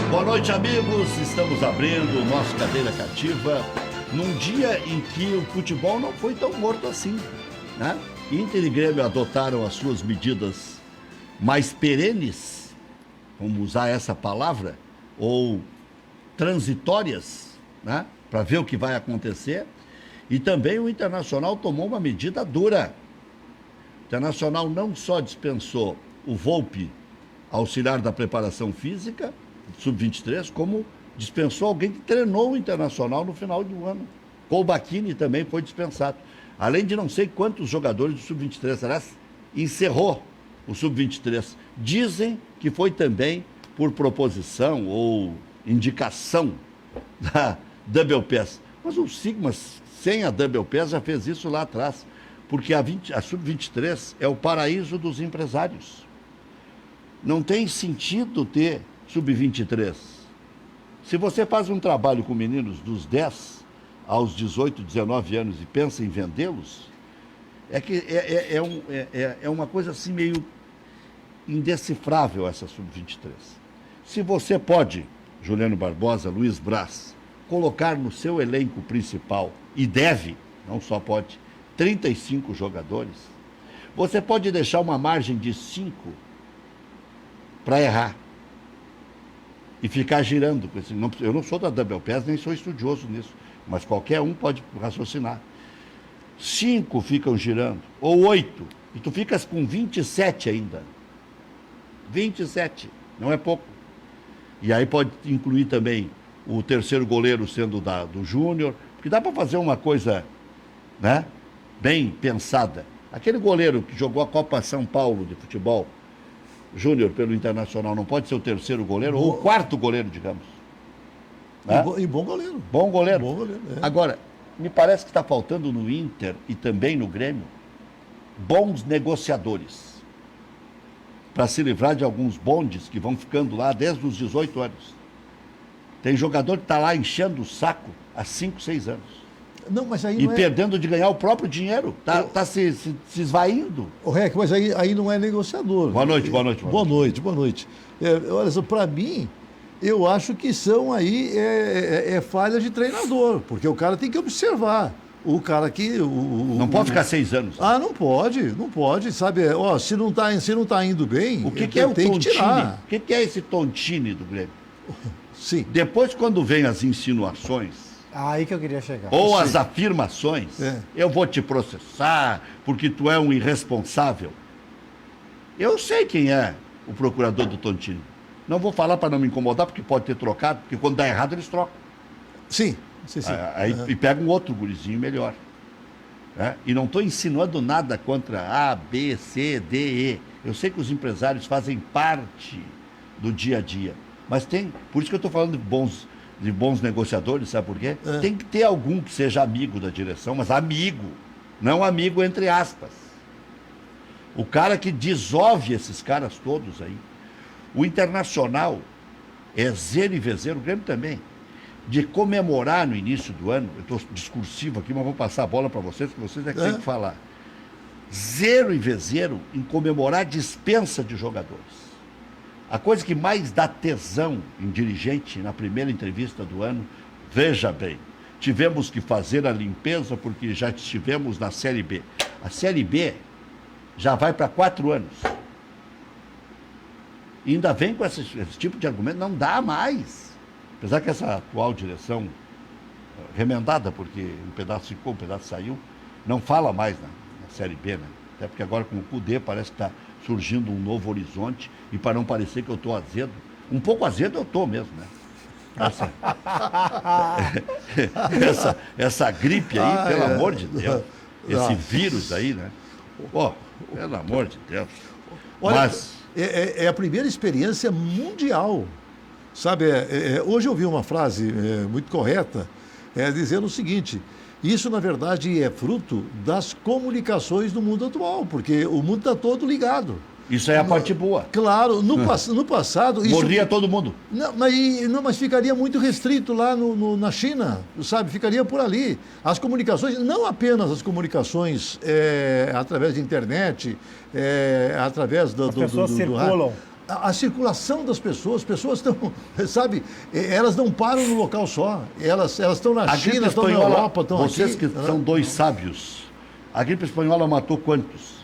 Boa noite, amigos. Estamos abrindo o nosso Cadeira Cativa num dia em que o futebol não foi tão morto assim, né? Inter e Grêmio adotaram as suas medidas mais perenes, vamos usar essa palavra, ou transitórias, né? Para ver o que vai acontecer. E também o Internacional tomou uma medida dura. O Internacional não só dispensou o Volpi, auxiliar da preparação física, sub-23, como dispensou alguém que treinou o Internacional no final do ano. Colbachini também foi dispensado. Além de não sei quantos jogadores do sub-23, aliás, encerrou o sub-23. Dizem que foi também por proposição ou indicação da Double Pass. Mas o Sigma, sem a Double Pass, já fez isso lá atrás. Porque a sub-23 é o paraíso dos empresários. Não tem sentido ter sub-23. Se você faz um trabalho com meninos dos 10 aos 18, 19 anos e pensa em vendê-los, é uma coisa assim meio indecifrável essa sub-23. Se você pode, Juliano Barbosa, Luiz Braz, colocar no seu elenco principal, e deve, não só pode, 35 jogadores, você pode deixar uma margem de 5 para errar e ficar girando com esse. Eu não sou da Double Pass, nem sou estudioso nisso, mas qualquer um pode raciocinar. 5 ficam girando, ou 8, e tu ficas com 27 ainda. 27, não é pouco. E aí pode incluir também o terceiro goleiro sendo do Júnior, porque dá para fazer uma coisa, né, bem pensada. Aquele goleiro que jogou a Copa São Paulo de futebol, Júnior, pelo Internacional, não pode ser o terceiro goleiro, ou o quarto goleiro, digamos. Né? E bom goleiro. Bom goleiro. Bom goleiro, é. Agora, me parece que está faltando no Inter e também no Grêmio bons negociadores para se livrar de alguns bondes que vão ficando lá desde os 18 anos. Tem jogador que está lá enchendo o saco há 5, 6 anos. Não, mas aí E não perdendo de ganhar o próprio dinheiro. Está se esvaindo. O Rec, mas aí não é negociador. Boa noite, boa noite. Boa noite, boa noite. Olha só, para mim, eu acho que são aí falhas de treinador, porque o cara tem que observar. O cara que... Não pode ficar 6 anos. Ah, não pode, sabe? Ó, se não tá indo bem, o que é o tem que Tontini? tirar. O que é esse Tontini do Grêmio? Sim. Depois, quando vem as insinuações, Aí que eu queria chegar. ou Sim. as afirmações, É. eu vou te processar porque tu é um irresponsável. Eu sei quem é o procurador do Tontini. Não vou falar para não me incomodar, porque pode ter trocado, porque quando dá errado eles trocam. Sim. Aí e pega um outro gurizinho melhor. Né? E não estou insinuando nada contra A, B, C, D, E. Eu sei que os empresários fazem parte do dia a dia. Mas tem, por isso que eu estou falando de bons negociadores, sabe por quê? Tem que ter algum que seja amigo da direção, mas amigo, não amigo entre aspas. O cara que dissolve esses caras todos aí. O Internacional é zero e vezeiro, o Grêmio também, de comemorar no início do ano, eu estou discursivo aqui, mas vou passar a bola para vocês, que vocês é que têm que falar. Zero e vezeiro em comemorar a dispensa de jogadores. A coisa que mais dá tesão em dirigente na primeira entrevista do ano, veja bem, tivemos que fazer a limpeza porque já estivemos na Série B. A Série B já vai para 4 anos. E ainda vem com esse tipo de argumento, não dá mais. Apesar que essa atual direção, remendada, porque um pedaço ficou, um pedaço saiu, não fala mais na Série B, né? Até porque agora com o Cudê parece que está surgindo um novo horizonte, e para não parecer que eu estou azedo, um pouco azedo eu estou mesmo, né? Essa gripe aí, pelo amor de Deus, esse vírus aí, né? Pô, pelo amor de Deus. Olha, Mas é a primeira experiência mundial. Sabe, hoje eu vi uma frase muito correta, dizendo o seguinte: isso, na verdade, é fruto das comunicações do mundo atual, porque o mundo está todo ligado. isso é a parte boa. Claro, no passado... Isso, Morria todo mundo. mas ficaria muito restrito lá na China, sabe? Ficaria por ali. As comunicações, não apenas as comunicações através de internet, através As pessoas circulam. a circulação das pessoas, as pessoas estão, sabe, elas não param no local só. Elas estão na China, estão na Europa, estão aqui. Vocês que são dois sábios, a gripe espanhola matou quantos?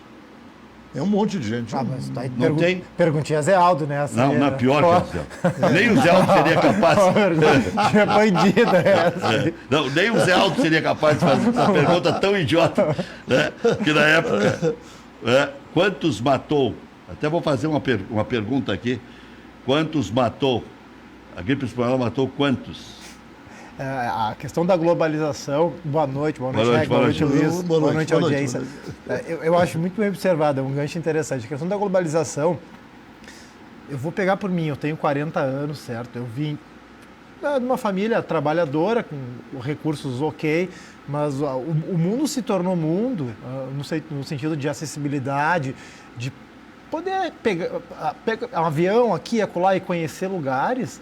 É um monte de gente. Mas tá aí Não tem? Perguntinha Zé Aldo, né? Não, não é pior que o Zé. Nem o Zé Aldo seria capaz. Perguntinha bandida essa. Não, nem o Zé Aldo seria capaz de fazer essa pergunta tão idiota, né? Que na época, quantos matou? Até vou fazer uma pergunta aqui. Quantos matou? A gripe espanhola matou quantos? A questão da globalização. Boa noite, Boa noite, Luiz. Boa noite, boa audiência. Eu acho muito bem observado, é um gancho interessante. A questão da globalização, eu vou pegar por mim, eu tenho 40 anos, certo? Eu vim de uma família trabalhadora, com recursos ok, mas o mundo se tornou mundo, no sentido de acessibilidade, de poder pegar um avião aqui, acolá e conhecer lugares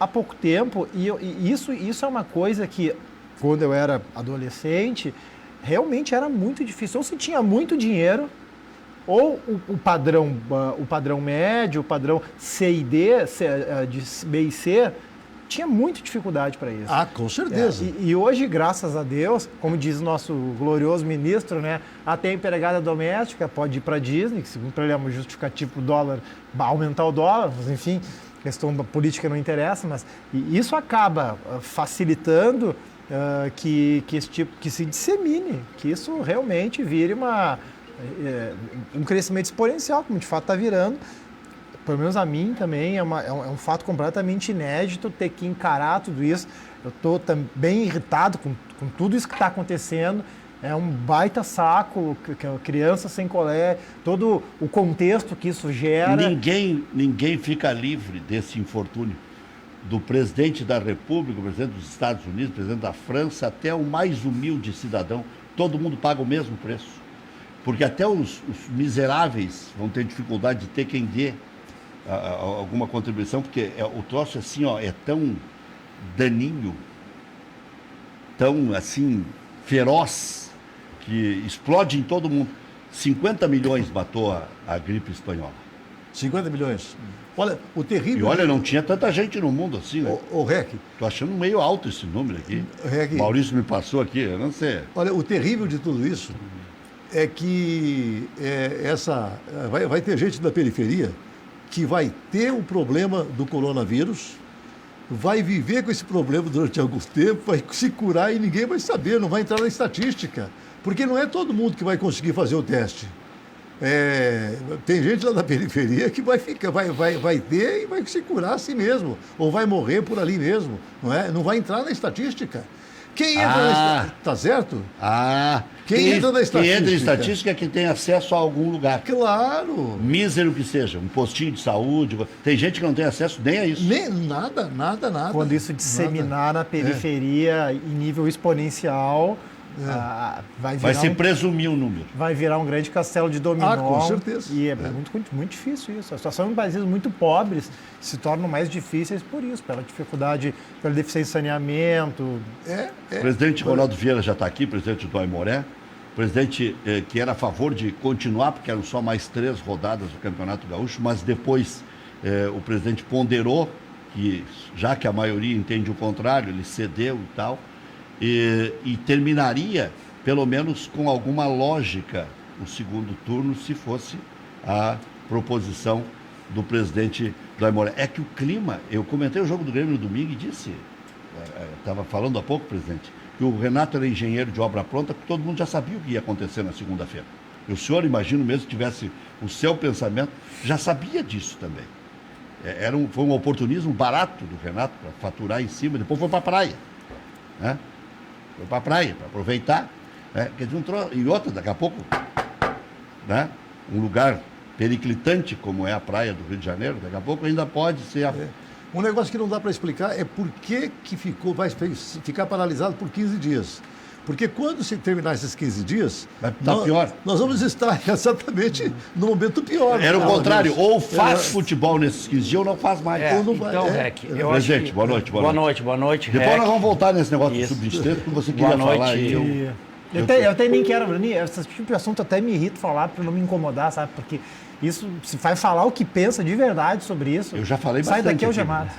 há pouco tempo, e isso é uma coisa que, quando eu era adolescente, realmente era muito difícil. Ou se tinha muito dinheiro, ou o padrão médio, o padrão C e D, de B e C, tinha muita dificuldade para isso. Ah, com certeza. E hoje, graças a Deus, como diz o nosso glorioso ministro, né, até a empregada doméstica pode ir para a Disney, que segundo ele é um justificativo para o dólar, aumentar o dólar, mas enfim, questão da política não interessa, mas isso acaba facilitando que se dissemine, que isso realmente vire um crescimento exponencial, como de fato está virando. Pelo menos a mim também é um fato completamente inédito ter que encarar tudo isso. Eu estou bem irritado com tudo isso que está acontecendo. É um baita saco, criança sem colégio, todo o contexto que isso gera. Ninguém fica livre desse infortúnio. Do presidente da República, o presidente dos Estados Unidos, o presidente da França, até o mais humilde cidadão, todo mundo paga o mesmo preço. Porque até os miseráveis vão ter dificuldade de ter quem dê alguma contribuição, porque o troço assim, é tão daninho, tão assim feroz, que explode em todo mundo. 50 milhões matou a gripe espanhola. 50 milhões. Olha, o terrível... E olha, não tinha tanta gente no mundo assim, né? O REC. Tô achando meio alto esse número aqui. REC. Maurício me passou aqui, eu não sei. Olha, o terrível de tudo isso é que vai ter gente da periferia que vai ter o problema do coronavírus, vai viver com esse problema durante algum tempo, vai se curar e ninguém vai saber, não vai entrar na estatística. Porque não é todo mundo que vai conseguir fazer o teste. Tem gente lá da periferia que vai ter e vai se curar assim mesmo, ou vai morrer por ali mesmo, não é? Não vai entrar na estatística. Quem entra na estatística? Tá certo? Quem entra na estatística? Quem entra na estatística é quem tem acesso a algum lugar. Claro. Mísero que seja, um postinho de saúde. Tem gente que não tem acesso nem a isso. Nem nada. Quando isso disseminar na periferia em nível exponencial, vai se presumir o número. Vai virar um grande castelo de dominó. Com certeza. E é muito difícil isso. A situação em países muito pobres se tornam mais difíceis por isso, pela dificuldade, pela deficiência de saneamento. O presidente Ronaldo Vieira já está aqui, presidente do Aimoré. Presidente que era a favor de continuar, porque eram só mais 3 rodadas do Campeonato Gaúcho, mas depois o presidente ponderou que, já que a maioria entende o contrário, ele cedeu e tal, e terminaria, pelo menos com alguma lógica, o segundo turno, se fosse a proposição do presidente do Aimoré. É que o clima, eu comentei o jogo do Grêmio no domingo e disse, estava falando há pouco, presidente, que o Renato era engenheiro de obra pronta, que todo mundo já sabia o que ia acontecer na segunda-feira. E o senhor, imagino mesmo, que tivesse o seu pensamento, já sabia disso também. Foi um oportunismo barato do Renato para faturar em cima, depois foi para a praia, né? Foi para a praia, para aproveitar. Quer dizer, e outra, daqui a pouco, né? Um lugar periclitante como é a praia do Rio de Janeiro, daqui a pouco ainda pode ser... Um negócio que não dá para explicar é por que vai ficar paralisado por 15 dias. Porque quando se terminar esses 15 dias, vai estar pior. Nós vamos estar exatamente no momento pior. Era o contrário, ou faz futebol nesses 15 dias ou não faz mais. Rec, presidente, boa noite. Boa noite, Depois Rec. nós vamos voltar nesse negócio do sub-23, que você queria falar aí. Eu até nem quero, Brani, esse tipo de assunto até me irrita falar para não me incomodar, sabe? Porque Isso, se vai falar o que pensa de verdade sobre isso. Eu já falei Sai bastante daqui ao aqui, Gemato.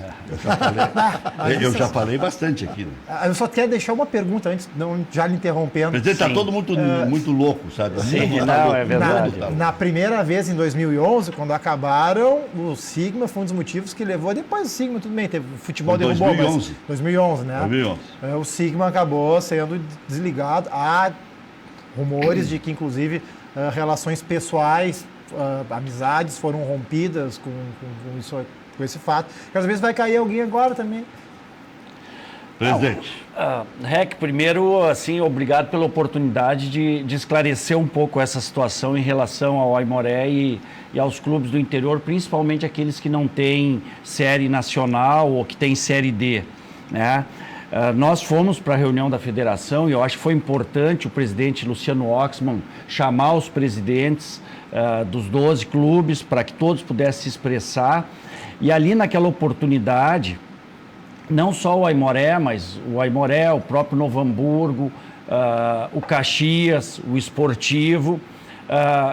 Eu já falei bastante aqui. Né? Eu só quero deixar uma pergunta antes, não, já lhe interrompendo. Presidente, está todo mundo muito louco, sabe? Sim, Muito não, louco. é verdade. Na primeira vez, em 2011, quando acabaram, o Sigma foi um dos motivos que levou. Depois o Sigma, tudo bem, teve o futebol Foi derrubou, 2011. mas 2011, né? 2011. O Sigma acabou sendo desligado. Há rumores de que, inclusive, relações pessoais, amizades foram rompidas com esse fato. E às vezes vai cair alguém agora também. Presidente. Rec, primeiro, assim, obrigado pela oportunidade de esclarecer um pouco essa situação em relação ao Aimoré e aos clubes do interior, principalmente aqueles que não têm série nacional ou que têm série D, né? Nós fomos para a reunião da federação e eu acho que foi importante o presidente Luciano Oxman chamar os presidentes dos 12 clubes para que todos pudessem se expressar. E ali naquela oportunidade, não só o Aimoré, mas o Aimoré, o próprio Novo Hamburgo, o Caxias, o Esportivo,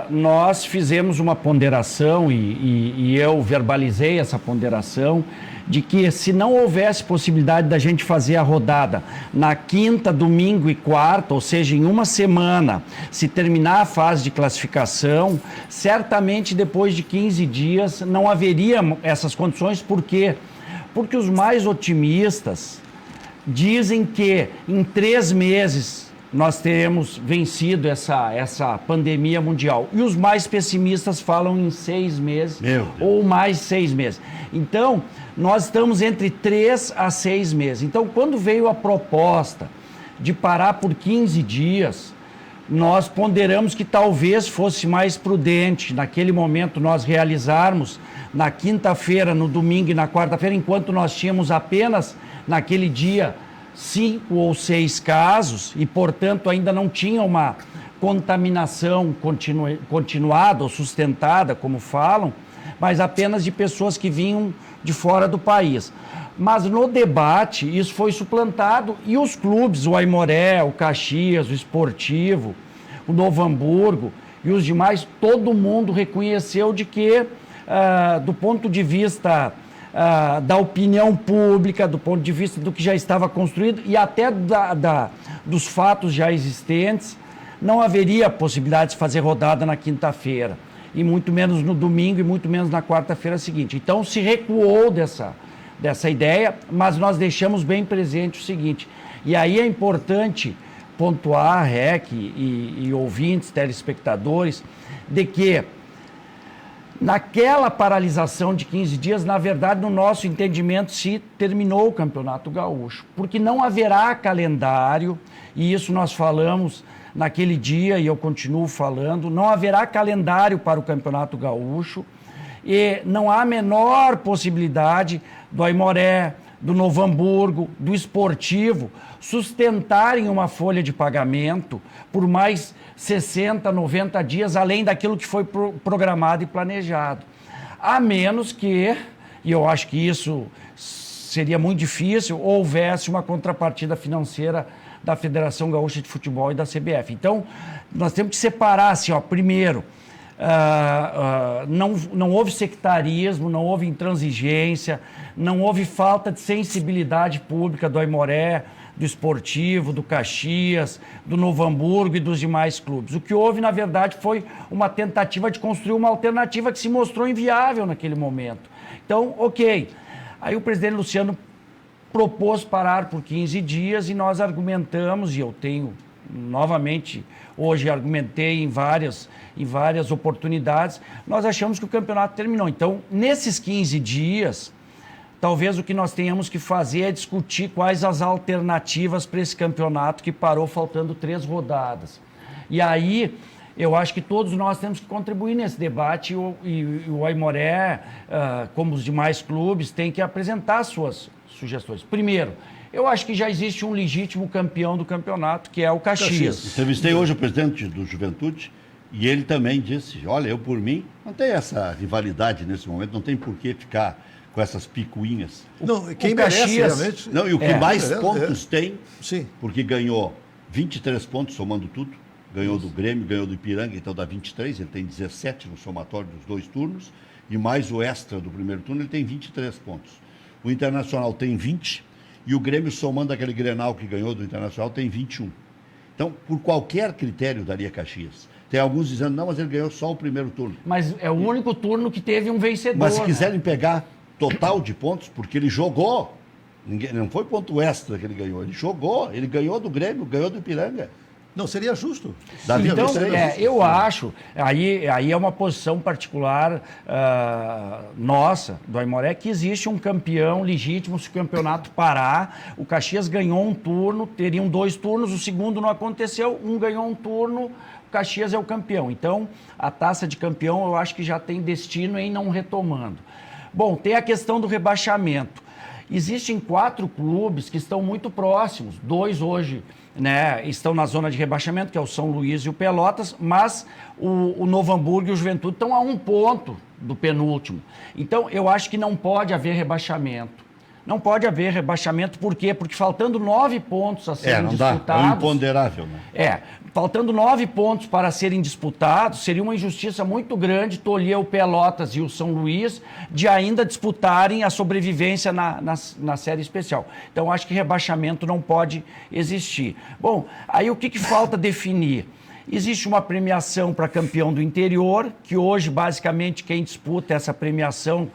nós fizemos uma ponderação e eu verbalizei essa ponderação de que se não houvesse possibilidade da gente fazer a rodada na quinta, domingo e quarta, ou seja, em uma semana, se terminar a fase de classificação, certamente depois de 15 dias não haveria essas condições. Por quê? Porque os mais otimistas dizem que em 3 meses nós teremos vencido essa pandemia mundial. E os mais pessimistas falam em 6 meses ou mais 6 meses. Então, nós estamos entre 3 a 6 meses. Então, quando veio a proposta de parar por 15 dias, nós ponderamos que talvez fosse mais prudente, naquele momento, nós realizarmos na quinta-feira, no domingo e na quarta-feira, enquanto nós tínhamos apenas naquele dia 5 ou 6 casos e, portanto, ainda não tinha uma contaminação continuada ou sustentada, como falam, mas apenas de pessoas que vinham de fora do país. Mas no debate isso foi suplantado e os clubes, o Aimoré, o Caxias, o Esportivo, o Novo Hamburgo e os demais, todo mundo reconheceu de que, do ponto de vista da opinião pública, do ponto de vista do que já estava construído e até dos fatos já existentes, não haveria possibilidade de fazer rodada na quinta-feira, e muito menos no domingo e muito menos na quarta-feira seguinte. Então se recuou dessa ideia, mas nós deixamos bem presente o seguinte, e aí é importante pontuar, REC e ouvintes, telespectadores, de que naquela paralisação de 15 dias, na verdade, no nosso entendimento, se terminou o Campeonato Gaúcho, porque não haverá calendário, e isso nós falamos naquele dia, e eu continuo falando, não haverá calendário para o Campeonato Gaúcho, e não há a menor possibilidade do Aimoré, do Novo Hamburgo, do Esportivo, sustentarem uma folha de pagamento por mais 60, 90 dias, além daquilo que foi programado e planejado. A menos que, e eu acho que isso seria muito difícil, houvesse uma contrapartida financeira da Federação Gaúcha de Futebol e da CBF. Então, nós temos que separar, assim, primeiro, não houve sectarismo, não houve intransigência, não houve falta de sensibilidade pública do Aimoré, do Esportivo, do Caxias, do Novo Hamburgo e dos demais clubes. O que houve, na verdade, foi uma tentativa de construir uma alternativa que se mostrou inviável naquele momento. Então, ok. Aí o presidente Luciano propôs parar por 15 dias e nós argumentamos, e eu tenho novamente, hoje argumentei em várias oportunidades, nós achamos que o campeonato terminou. Então, nesses 15 dias, talvez o que nós tenhamos que fazer é discutir quais as alternativas para esse campeonato que parou faltando 3 rodadas. E aí, eu acho que todos nós temos que contribuir nesse debate e o Aimoré, como os demais clubes, tem que apresentar suas sugestões. Primeiro, eu acho que já existe um legítimo campeão do campeonato, que é o Caxias. Entrevistei hoje o presidente do Juventude e ele também disse, olha, eu por mim, não tem essa rivalidade nesse momento, não tem por que ficar com essas picuinhas. Não, quem o merece Caxias, realmente... Não, e o que mais pontos tem, sim, porque ganhou 23 pontos, somando tudo, ganhou do Grêmio, ganhou do Ipiranga, então dá 23, ele tem 17 no somatório dos 2 turnos, e mais o extra do primeiro turno, ele tem 23 pontos. O Internacional tem 20, e o Grêmio, somando aquele Grenal que ganhou do Internacional, tem 21. Então, por qualquer critério, daria Caxias. Tem alguns dizendo, não, mas ele ganhou só o primeiro turno. Mas é o único turno que teve um vencedor. Mas se né? quiserem pegar total de pontos, porque ele jogou, não foi ponto extra que ele ganhou, ele jogou, ele ganhou do Grêmio, ganhou do Ipiranga. Não, seria justo. Daria Então, justo. eu acho, aí é uma posição particular nossa, do Aimoré, que existe um campeão legítimo. Se o campeonato parar, o Caxias ganhou um turno, teriam 2 turnos, o segundo não aconteceu, um ganhou um turno, o Caxias é o campeão. Então, a taça de campeão eu acho que já tem destino em não retomando. Bom, tem a questão do rebaixamento. Existem 4 clubes que estão muito próximos, 2 hoje, né, estão na zona de rebaixamento, que é o São Luís e o Pelotas, mas o Novo Hamburgo e o Juventude estão a 1 ponto do penúltimo. Então, eu acho que não pode haver rebaixamento. Não pode haver rebaixamento, por quê? Porque faltando 9 pontos a serem não disputados... dá, é um imponderável, né? Faltando 9 pontos para serem disputados, seria uma injustiça muito grande tolher o Pelotas e o São Luís de ainda disputarem a sobrevivência na série especial. Então, acho que rebaixamento não pode existir. Bom, aí o que falta definir? Existe uma premiação para campeão do interior, que hoje, basicamente, quem disputa essa premiação,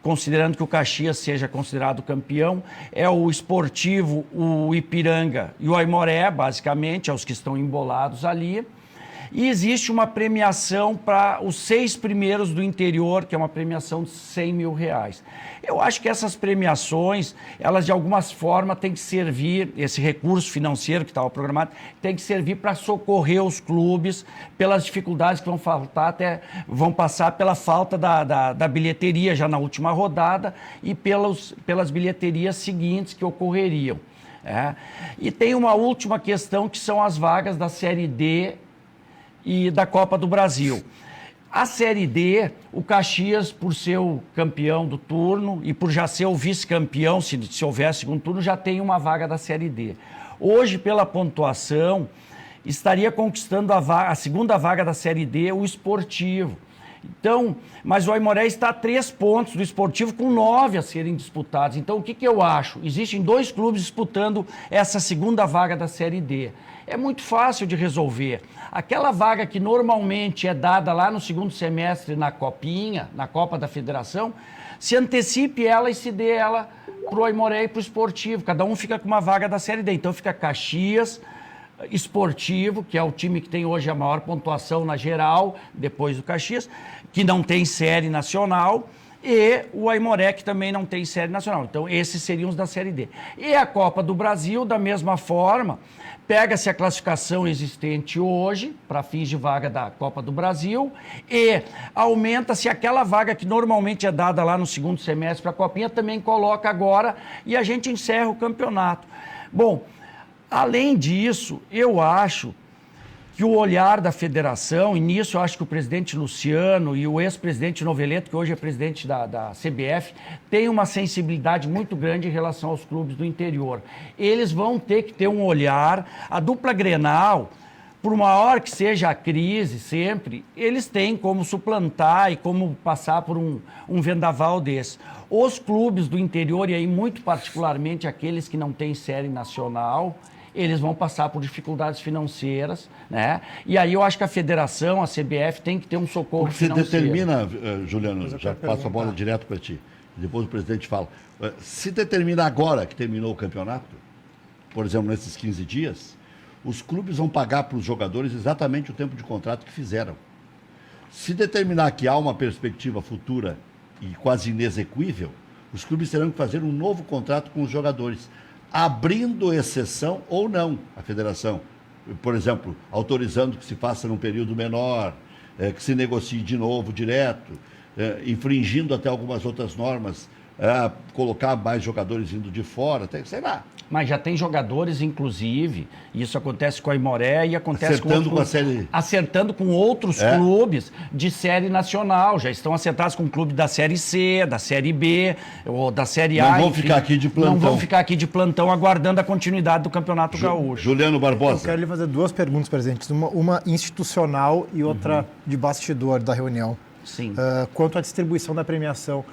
considerando que o Caxias seja considerado campeão, é o Esportivo, o Ipiranga e o Aimoré, basicamente, é os que estão embolados ali. E existe uma premiação para os 6 primeiros do interior, que é uma premiação de R$100 mil. Eu acho que essas premiações, elas de alguma forma têm que servir, esse recurso financeiro que estava programado, tem que servir para socorrer os clubes pelas dificuldades que vão passar pela falta da bilheteria já na última rodada e pelas bilheterias seguintes que ocorreriam. E tem uma última questão, que são as vagas da Série D e da Copa do Brasil. A Série D, o Caxias, por ser o campeão do turno e por já ser o vice-campeão, se houver segundo turno, já tem uma vaga da Série D. Hoje, pela pontuação, estaria conquistando a segunda vaga da Série D, o Esportivo. Então, mas o Aimoré está a 3 pontos do Esportivo, com 9 a serem disputados. Então, o que eu acho? Existem 2 clubes disputando essa segunda vaga da Série D. É muito fácil de resolver. Aquela vaga que normalmente é dada lá no segundo semestre na Copinha, na Copa da Federação, se antecipe ela e se dê ela para o Aimoré e para o Esportivo. Cada um fica com uma vaga da Série D. Então, fica Caxias, Esportivo, que é o time que tem hoje a maior pontuação na geral, depois do Caxias, que não tem série nacional, e o Aimoré, que também não tem série nacional. Então, esses seriam os da Série D. E a Copa do Brasil, da mesma forma, pega-se a classificação existente hoje, para fins de vaga da Copa do Brasil, e aumenta-se aquela vaga que normalmente é dada lá no segundo semestre para a Copinha, também coloca agora, e a gente encerra o campeonato. Bom, além disso, eu acho que o olhar da federação, e nisso eu acho que o presidente Luciano e o ex-presidente Noveleto, que hoje é presidente da CBF, tem uma sensibilidade muito grande em relação aos clubes do interior. Eles vão ter que ter um olhar, a dupla Grenal, por maior que seja a crise sempre, eles têm como suplantar e como passar por um vendaval desse. Os clubes do interior, e aí muito particularmente aqueles que não têm série nacional, eles vão passar por dificuldades financeiras, né? E aí eu acho que a federação, a CBF, tem que ter um socorro financeiro. Você determina, Juliano, já passo a bola direto para ti, depois o presidente fala, se determina agora que terminou o campeonato, por exemplo, nesses 15 dias, os clubes vão pagar para os jogadores exatamente o tempo de contrato que fizeram. Se determinar que há uma perspectiva futura e quase inexequível, os clubes terão que fazer um novo contrato com os jogadores, abrindo exceção ou não a federação. Por exemplo, autorizando que se faça num período menor, que se negocie de novo direto, infringindo até algumas outras normas colocar mais jogadores vindo de fora, sei lá. Mas já tem jogadores, inclusive, isso acontece com a Aimoré e acontece Acertando com a série... acertando com outros clubes de série nacional. Já estão acertados com o clube da Série C, da Série B ou da Série A. Não vão ficar aqui de plantão. Não vão ficar aqui de plantão aguardando a continuidade do Campeonato Gaúcho. Juliano Barbosa. Eu quero lhe fazer duas perguntas, presidente. Uma institucional e outra de bastidor da reunião. Sim. Quanto à distribuição da premiação,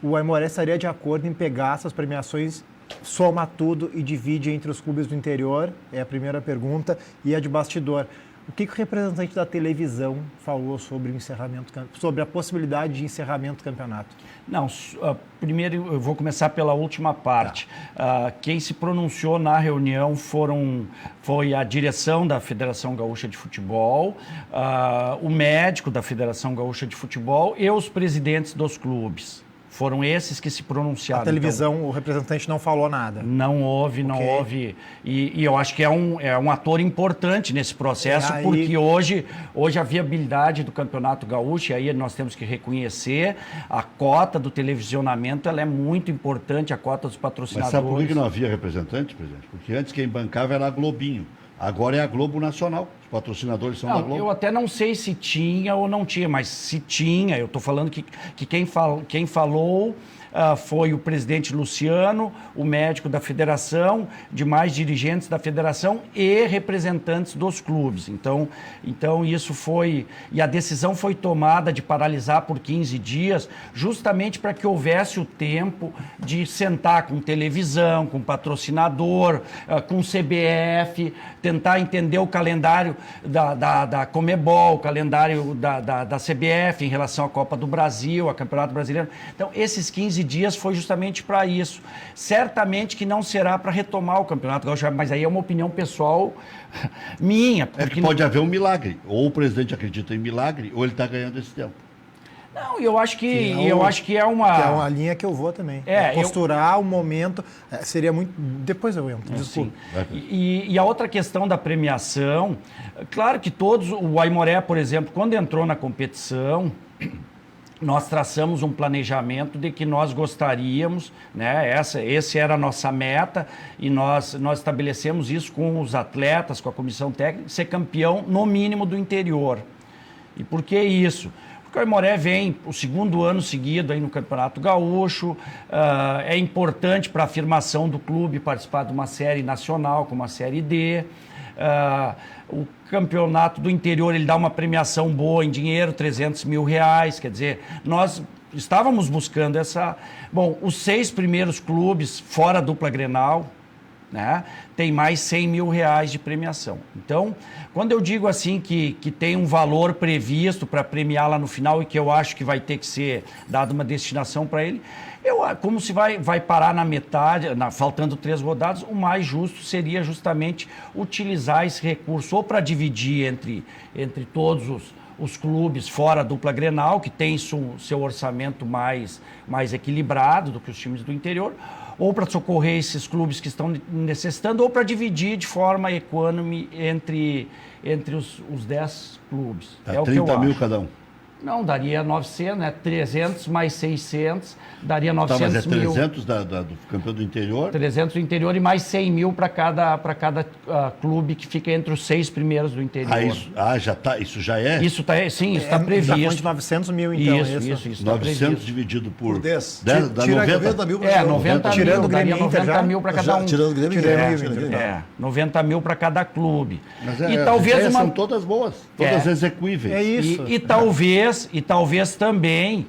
o Aimoré estaria de acordo em pegar essas premiações, soma tudo e divide entre os clubes do interior? É a primeira pergunta. E a de bastidor. O que o representante da televisão falou sobre o encerramento, sobre a possibilidade de encerramento do campeonato? Não, primeiro eu vou começar pela última parte. Quem se pronunciou na reunião foi a direção da Federação Gaúcha de Futebol, o médico da Federação Gaúcha de Futebol e os presidentes dos clubes. Foram esses que se pronunciaram. A televisão, então, o representante não falou nada? Não houve. E eu acho que é um ator importante nesse processo, porque hoje a viabilidade do Campeonato Gaúcho, e aí nós temos que reconhecer, a cota do televisionamento ela é muito importante, a cota dos patrocinadores. Mas sabe por que não havia representante, presidente? Porque antes quem bancava era a Globinho. Agora é a Globo Nacional. Os patrocinadores são da Globo. Eu até não sei se tinha ou não tinha, mas se tinha, eu estou falando que quem falou foi o presidente Luciano, o médico da federação, demais dirigentes da federação e representantes dos clubes. Então isso foi... E a decisão foi tomada de paralisar por 15 dias, justamente para que houvesse o tempo de sentar com televisão, com patrocinador, com CBF, tentar entender o calendário da Comebol, o calendário da CBF em relação à Copa do Brasil, ao Campeonato Brasileiro. Então, esses 15 dias foi justamente para isso. Certamente que não será para retomar o Campeonato Gaúcho, mas aí é uma opinião pessoal minha. Porque pode haver um milagre. Ou o presidente acredita em milagre, ou ele está ganhando esse tempo. Não, eu acho que é uma... Que é uma linha que eu vou também. Posturar o momento, seria muito... Depois eu entro, desculpa. E a outra questão da premiação, claro que o Aimoré, por exemplo, quando entrou na competição, nós traçamos um planejamento de que nós gostaríamos, né? Essa era a nossa meta, e nós estabelecemos isso com os atletas, com a comissão técnica, ser campeão, no mínimo, do interior. E por que isso? Porque o Aimoré vem o segundo ano seguido aí no Campeonato Gaúcho, é importante para a afirmação do clube participar de uma série nacional, como a Série D. O campeonato do interior, ele dá uma premiação boa em dinheiro, R$300 mil, quer dizer, nós estávamos buscando essa... Bom, os 6 primeiros clubes, fora a dupla Grenal, né, tem mais R$100 mil de premiação. Então, quando eu digo assim que tem um valor previsto para premiar lá no final e que eu acho que vai ter que ser dada uma destinação para ele, como se vai parar na metade, faltando 3 rodadas, o mais justo seria justamente utilizar esse recurso ou para dividir entre todos os clubes fora a dupla Grenal, que tem seu orçamento mais equilibrado do que os times do interior, ou para socorrer esses clubes que estão necessitando, ou para dividir de forma equânime entre os 10 clubes. Tá, 30 mil cada um. Não, daria 900, né? 300 mais 600, daria 900 mil. Mas é 300 do campeão do interior? 300 do interior e mais 100 mil para cada clube que fica entre os 6 primeiros do interior. Já tá, isso já é? Isso está previsto. Já de 900 mil, então. Isso 900 dividido por 10. Dá 90 mil. 90 mil. Tirando o Grêmio, 90 mil para cada um. Tirando o Grêmio, 90 mil para cada clube. Mas talvez são todas boas, todas execuíveis. É isso. E talvez também,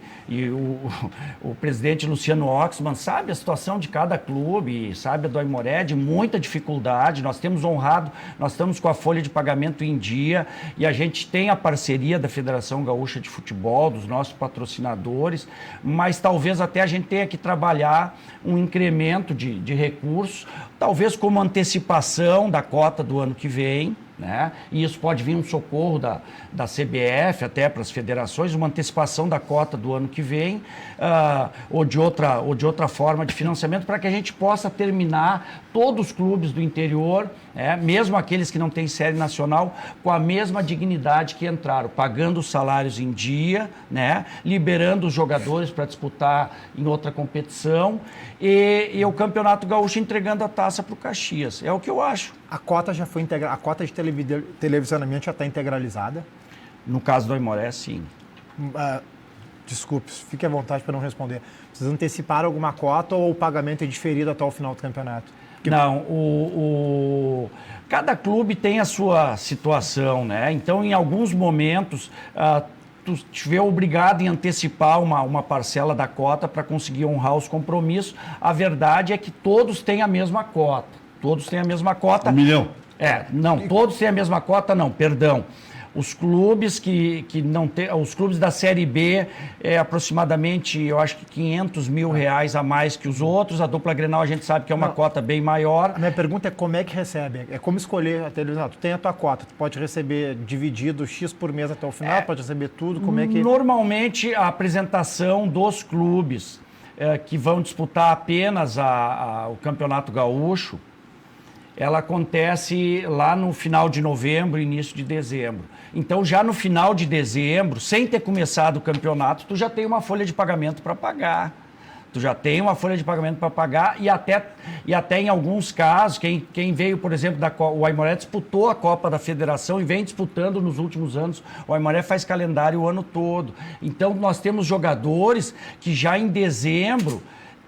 o presidente Luciano Oxman sabe a situação de cada clube, sabe a do Aimoré, de muita dificuldade. Nós temos honrado, nós estamos com a folha de pagamento em dia e a gente tem a parceria da Federação Gaúcha de Futebol, dos nossos patrocinadores, mas talvez até a gente tenha que trabalhar um incremento de recursos, talvez como antecipação da cota do ano que vem, né? E isso pode vir um socorro da CBF até para as federações, uma antecipação da cota do ano que vem, ou de outra forma de financiamento, para que a gente possa terminar todos os clubes do interior mesmo aqueles que não têm série nacional, com a mesma dignidade que entraram, pagando os salários em dia, né, liberando os jogadores para disputar em outra competição e o Campeonato Gaúcho entregando a taça para o Caxias. É o que eu acho. A cota já foi integrada, a cota de televisionamento já está integralizada? No caso do Aimoré, sim. Desculpe, fique à vontade para não responder. Vocês anteciparam alguma cota ou o pagamento é diferido até o final do campeonato? Não, cada clube tem a sua situação, né? Então, em alguns momentos, tu estiver obrigado em antecipar uma parcela da cota para conseguir honrar os compromissos. A verdade é que todos têm a mesma cota. Todos têm a mesma cota. 1 milhão? Não, todos têm a mesma cota, não, perdão. Os clubes que não têm, os clubes da Série B é aproximadamente, eu acho que R$500 mil a mais que os outros. A dupla Grenal a gente sabe que é uma cota bem maior. A minha pergunta é como é que recebe? É como escolher a televisão. Tu tem a tua cota, tu pode receber dividido X por mês até o final, pode receber tudo, como é que... Normalmente a apresentação dos clubes que vão disputar apenas o Campeonato Gaúcho, ela acontece lá no final de novembro, início de dezembro. Então, já no final de dezembro, sem ter começado o campeonato, tu já tem uma folha de pagamento para pagar. Tu já tem uma folha de pagamento para pagar e até em alguns casos, quem veio, por exemplo, o Aimoré disputou a Copa da Federação e vem disputando nos últimos anos. O Aimoré faz calendário o ano todo. Então, nós temos jogadores que já em dezembro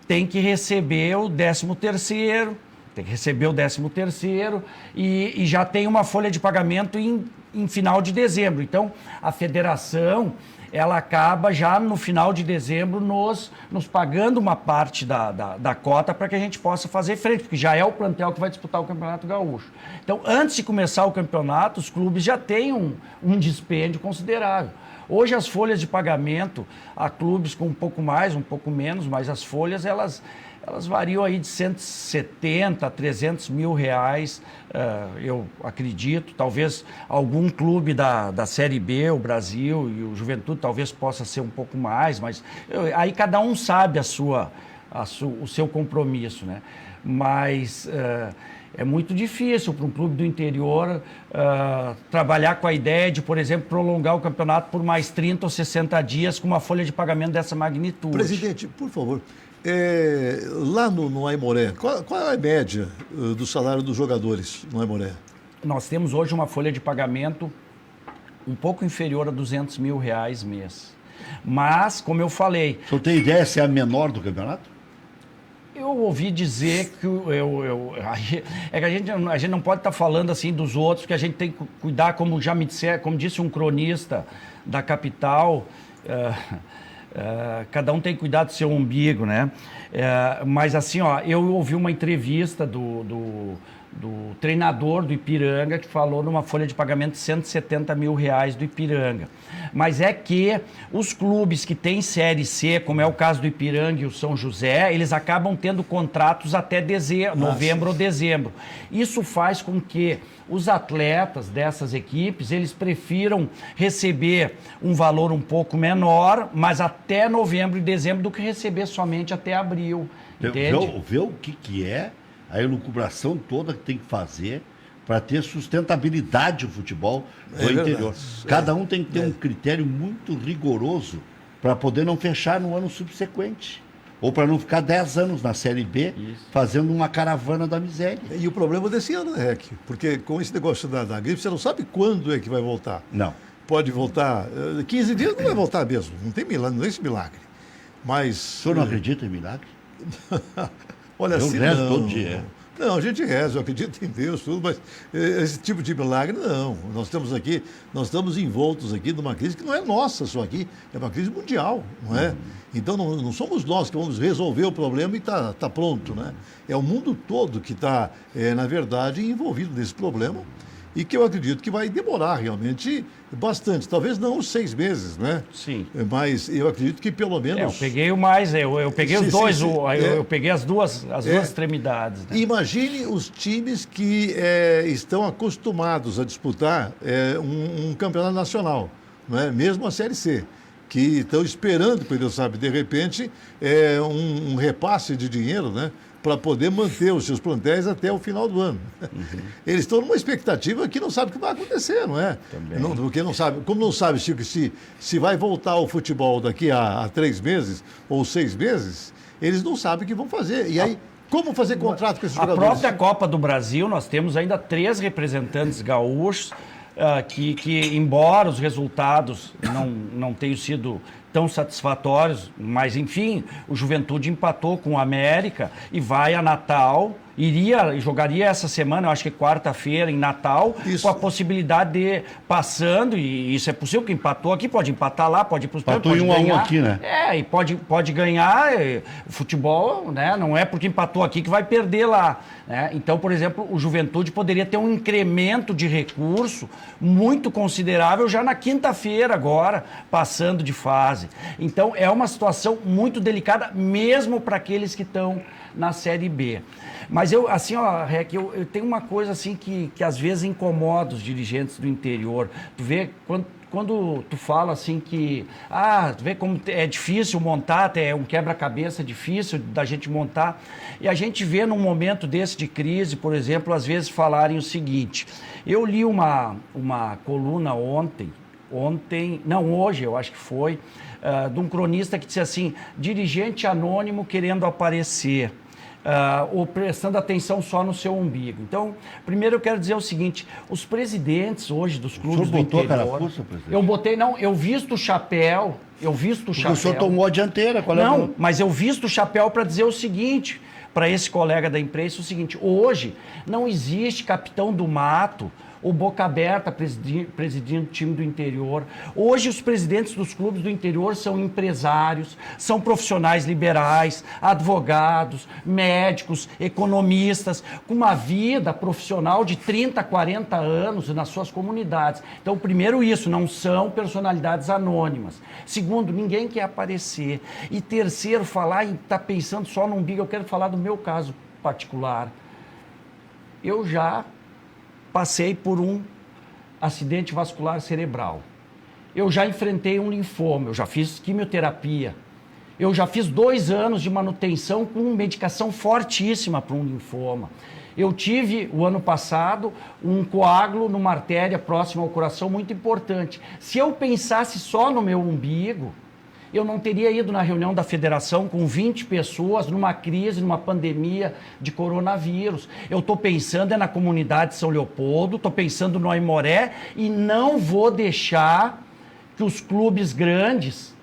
têm que receber o 13º, tem que receber o 13º e já tem uma folha de pagamento em final de dezembro. Então, a federação, ela acaba já no final de dezembro nos pagando uma parte da cota para que a gente possa fazer frente, porque já é o plantel que vai disputar o Campeonato Gaúcho. Então, antes de começar o campeonato, os clubes já têm um dispêndio considerável. Hoje as folhas de pagamento, há clubes com um pouco mais, um pouco menos, mas as folhas, elas variam aí de 170 a 300 mil reais, eu acredito. Talvez algum clube da Série B, o Brasil e o Juventude, talvez possa ser um pouco mais, mas aí cada um sabe o seu compromisso, né? Mas é muito difícil para um clube do interior trabalhar com a ideia de, por exemplo, prolongar o campeonato por mais 30 ou 60 dias com uma folha de pagamento dessa magnitude. Presidente, por favor, lá no Aimoré, qual é a média do salário dos jogadores no Aimoré? Nós temos hoje uma folha de pagamento um pouco inferior a 200 mil reais mês. Mas, como eu falei... O senhor tem ideia se é a menor do campeonato? Eu ouvi dizer que é que a gente não pode estar falando assim dos outros, porque a gente tem que cuidar, como já me disseram, como disse um cronista da capital, cada um tem que cuidar do seu umbigo, né? Mas assim, eu ouvi uma entrevista do treinador do Ipiranga, que falou numa folha de pagamento de 170 mil reais do Ipiranga. Mas é que os clubes que têm Série C, como é o caso do Ipiranga e o São José, eles acabam tendo contratos até novembro ou dezembro. Isso faz com que os atletas dessas equipes, eles prefiram receber um valor um pouco menor, mas até novembro e dezembro, do que receber somente até abril. Entende? Vê o que é a elucubração toda que tem que fazer para ter sustentabilidade do futebol do interior. Cada um tem que ter um critério muito rigoroso para poder não fechar no ano subsequente. Ou para não ficar 10 anos na Série B fazendo uma caravana da miséria. E o problema desse ano, né, Rec? Porque com esse negócio da gripe, você não sabe quando é que vai voltar. Não. Pode voltar, 15 dias não vai voltar mesmo, não tem milagre, não é esse milagre. Mas... O senhor não acredita em milagre? Olha, eu assim, rezo não. todo dia. Não, a gente reza, eu acredito em Deus, tudo, mas esse tipo de milagre, não. Nós estamos envoltos aqui numa crise que não é nossa só aqui, é uma crise mundial, não é? Então, não somos nós que vamos resolver o problema e tá pronto, né? É o mundo todo que está, na verdade, envolvido nesse problema e que eu acredito que vai demorar realmente bastante. Talvez não os 6 meses, né? Sim. Mas eu acredito que pelo menos... eu peguei o mais, eu peguei os dois, eu peguei as duas extremidades. Né? Imagine os times que estão acostumados a disputar um campeonato nacional, não é? Mesmo a Série C, que estão esperando, Deus sabe, de repente, um repasse de dinheiro, né? Para poder manter os seus plantéis até o final do ano. Eles estão numa expectativa que não sabe o que vai acontecer, não é? Porque não sabe, como não sabe, Chico, se vai voltar ao futebol daqui a 3 meses ou 6 meses, eles não sabem o que vão fazer. E aí, como fazer contrato com esses jogadores? A própria Copa do Brasil, nós temos ainda 3 representantes gaúchos que, embora os resultados não tenham sido tão satisfatórios, mas enfim, o Juventude empatou com o América e vai a Natal, jogaria essa semana, eu acho que quarta-feira em Natal, com a possibilidade de passando, e isso é possível, porque empatou aqui, pode empatar lá, pode ir para os pênaltis, pode ganhar. Empatou 1-1 aqui, né? E pode ganhar, futebol, né? Não é porque empatou aqui que vai perder lá, né? Então, por exemplo, o Juventude poderia ter um incremento de recurso muito considerável já na quinta-feira agora, passando de fase. Então, é uma situação muito delicada, mesmo para aqueles que estão na Série B. Mas eu, assim, ó, Rec, eu tenho uma coisa assim que às vezes incomoda os dirigentes do interior. Tu vê, quando tu fala assim que... tu vê como é difícil montar, é um quebra-cabeça difícil da gente montar. E a gente vê num momento desse de crise, por exemplo, às vezes falarem o seguinte. Eu li uma coluna hoje eu acho que foi, de um cronista que disse assim, dirigente anônimo querendo aparecer, ou prestando atenção só no seu umbigo. Então, primeiro eu quero dizer o seguinte, os presidentes hoje dos clubes do interior... O senhor botou a carapuça, presidente? Eu visto o chapéu, O senhor tomou a dianteira, mas eu visto o chapéu para dizer o seguinte, para esse colega da imprensa, o seguinte, hoje não existe capitão do mato, o boca aberta presidindo o time do interior. Hoje os presidentes dos clubes do interior são empresários, são profissionais liberais, advogados, médicos, economistas, com uma vida profissional de 30, 40 anos nas suas comunidades. Então, primeiro isso, não são personalidades anônimas. Segundo, ninguém quer aparecer. E terceiro, falar e estar pensando só no umbigo, eu quero falar do meu caso particular. Eu já passei por um acidente vascular cerebral. Eu já enfrentei um linfoma, eu já fiz quimioterapia. Eu já fiz 2 anos de manutenção com medicação fortíssima para um linfoma. Eu tive, o ano passado, um coágulo numa artéria próxima ao coração muito importante. Se eu pensasse só no meu umbigo, eu não teria ido na reunião da federação com 20 pessoas numa crise, numa pandemia de coronavírus. Eu estou pensando na comunidade de São Leopoldo, estou pensando no Aimoré e não vou deixar que os clubes grandes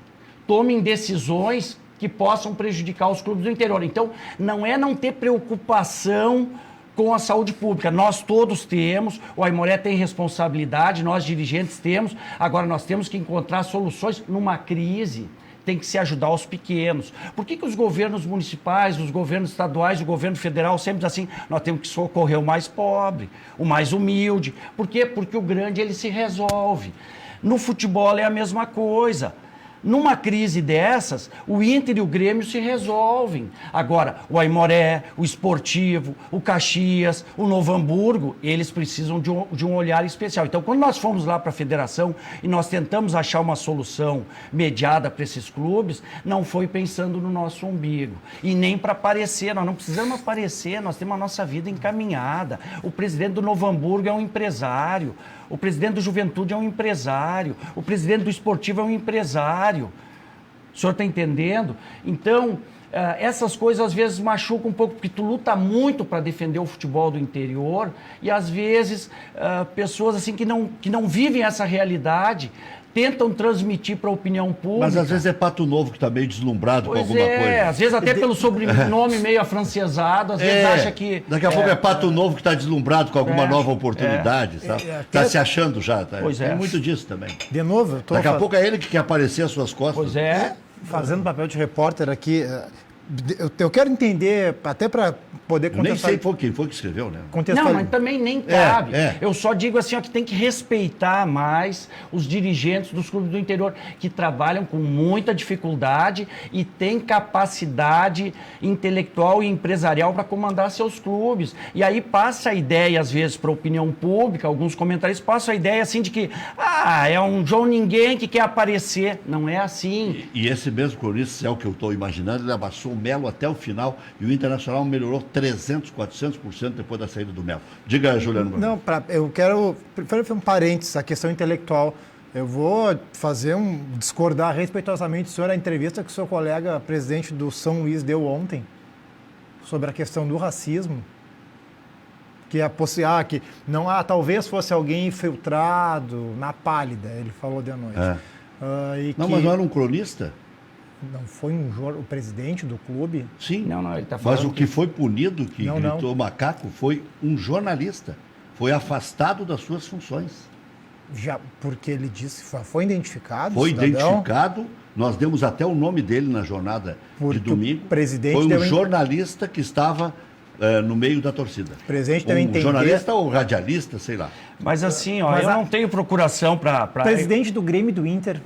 tomem decisões que possam prejudicar os clubes do interior. Então, não é não ter preocupação com a saúde pública. Nós todos temos, o Aimoré tem responsabilidade, nós dirigentes temos, agora nós temos que encontrar soluções numa crise. Tem que se ajudar os pequenos. Por que os governos municipais, os governos estaduais, o governo federal sempre diz assim, nós temos que socorrer o mais pobre, o mais humilde. Por quê? Porque o grande ele se resolve. No futebol é a mesma coisa. Numa crise dessas, o Inter e o Grêmio se resolvem. Agora, o Aimoré, o Esportivo, o Caxias, o Novo Hamburgo, eles precisam de um olhar especial. Então, quando nós fomos lá para a federação e nós tentamos achar uma solução mediada para esses clubes, não foi pensando no nosso umbigo. E nem para aparecer, nós não precisamos aparecer, nós temos a nossa vida encaminhada. O presidente do Novo Hamburgo é um empresário. O presidente do Juventude é um empresário. O presidente do Esportivo é um empresário. O senhor está entendendo? Então, essas coisas às vezes machucam um pouco, porque tu luta muito para defender o futebol do interior e às vezes pessoas assim que não vivem essa realidade tentam transmitir para a opinião pública. Mas às vezes é Pato Novo que está meio deslumbrado com alguma coisa. Às vezes até pelo sobrenome meio afrancesado, às vezes acha que... Daqui a pouco é Pato Novo que está deslumbrado com alguma nova oportunidade, sabe? Está se achando já, tá? Tem muito disso também. De novo, daqui a pouco é ele que quer aparecer às suas costas. Pois é. Fazendo papel de repórter aqui, eu quero entender, até para poder Eu nem sei contextualizar. quem foi que escreveu, né? Não, mas também nem cabe. é. Eu só digo assim, ó, que tem que respeitar mais os dirigentes dos clubes do interior, que trabalham com muita dificuldade e têm capacidade intelectual e empresarial para comandar seus clubes. E aí passa a ideia, às vezes, para a opinião pública, alguns comentaristas passam a ideia assim de que é um João Ninguém que quer aparecer. Não é assim. E esse mesmo cronista, é o que eu estou imaginando, ele abaixou o Melo até o final e o Internacional melhorou 300, 400% depois da saída do Melo. Diga, Juliano. Não, eu quero primeiro fazer um parênteses, a questão intelectual. Eu vou discordar respeitosamente do senhor a entrevista que o seu colega presidente do São Luís deu ontem sobre a questão do racismo. Que que não talvez fosse alguém infiltrado na pálida, ele falou de noite. Mas não era um cronista? Não foi o presidente do clube? Sim. Não, ele tá falando mas o que foi punido, que gritou macaco, foi um jornalista. Foi afastado das suas funções. Já, porque ele disse, foi identificado? Foi identificado, nós demos até o nome dele na jornada de domingo. O presidente foi um jornalista que estava no meio da torcida. O presidente deu a entender... jornalista ou radialista, sei lá. Mas assim, eu não tenho procuração para... Presidente do Grêmio e do Inter,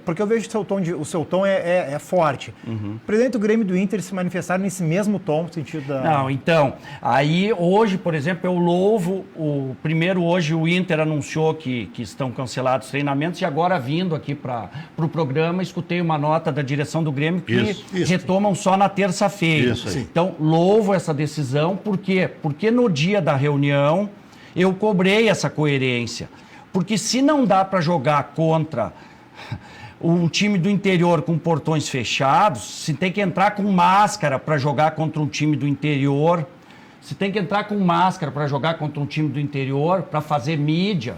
porque eu vejo que o seu tom é forte. Uhum. O presidente do Grêmio e do Inter se manifestaram nesse mesmo tom, no sentido da... Não, então, aí hoje, por exemplo, eu louvo, hoje o Inter anunciou que estão cancelados os treinamentos e agora vindo aqui para o programa, escutei uma nota da direção do Grêmio que retomam só na terça-feira. Então, louvo essa decisão, por quê? Porque no dia da reunião eu cobrei essa coerência, porque se não dá para jogar contra um time do interior com portões fechados, se tem que entrar com máscara para jogar contra um time do interior, se tem que entrar com máscara para jogar contra um time do interior, para fazer mídia,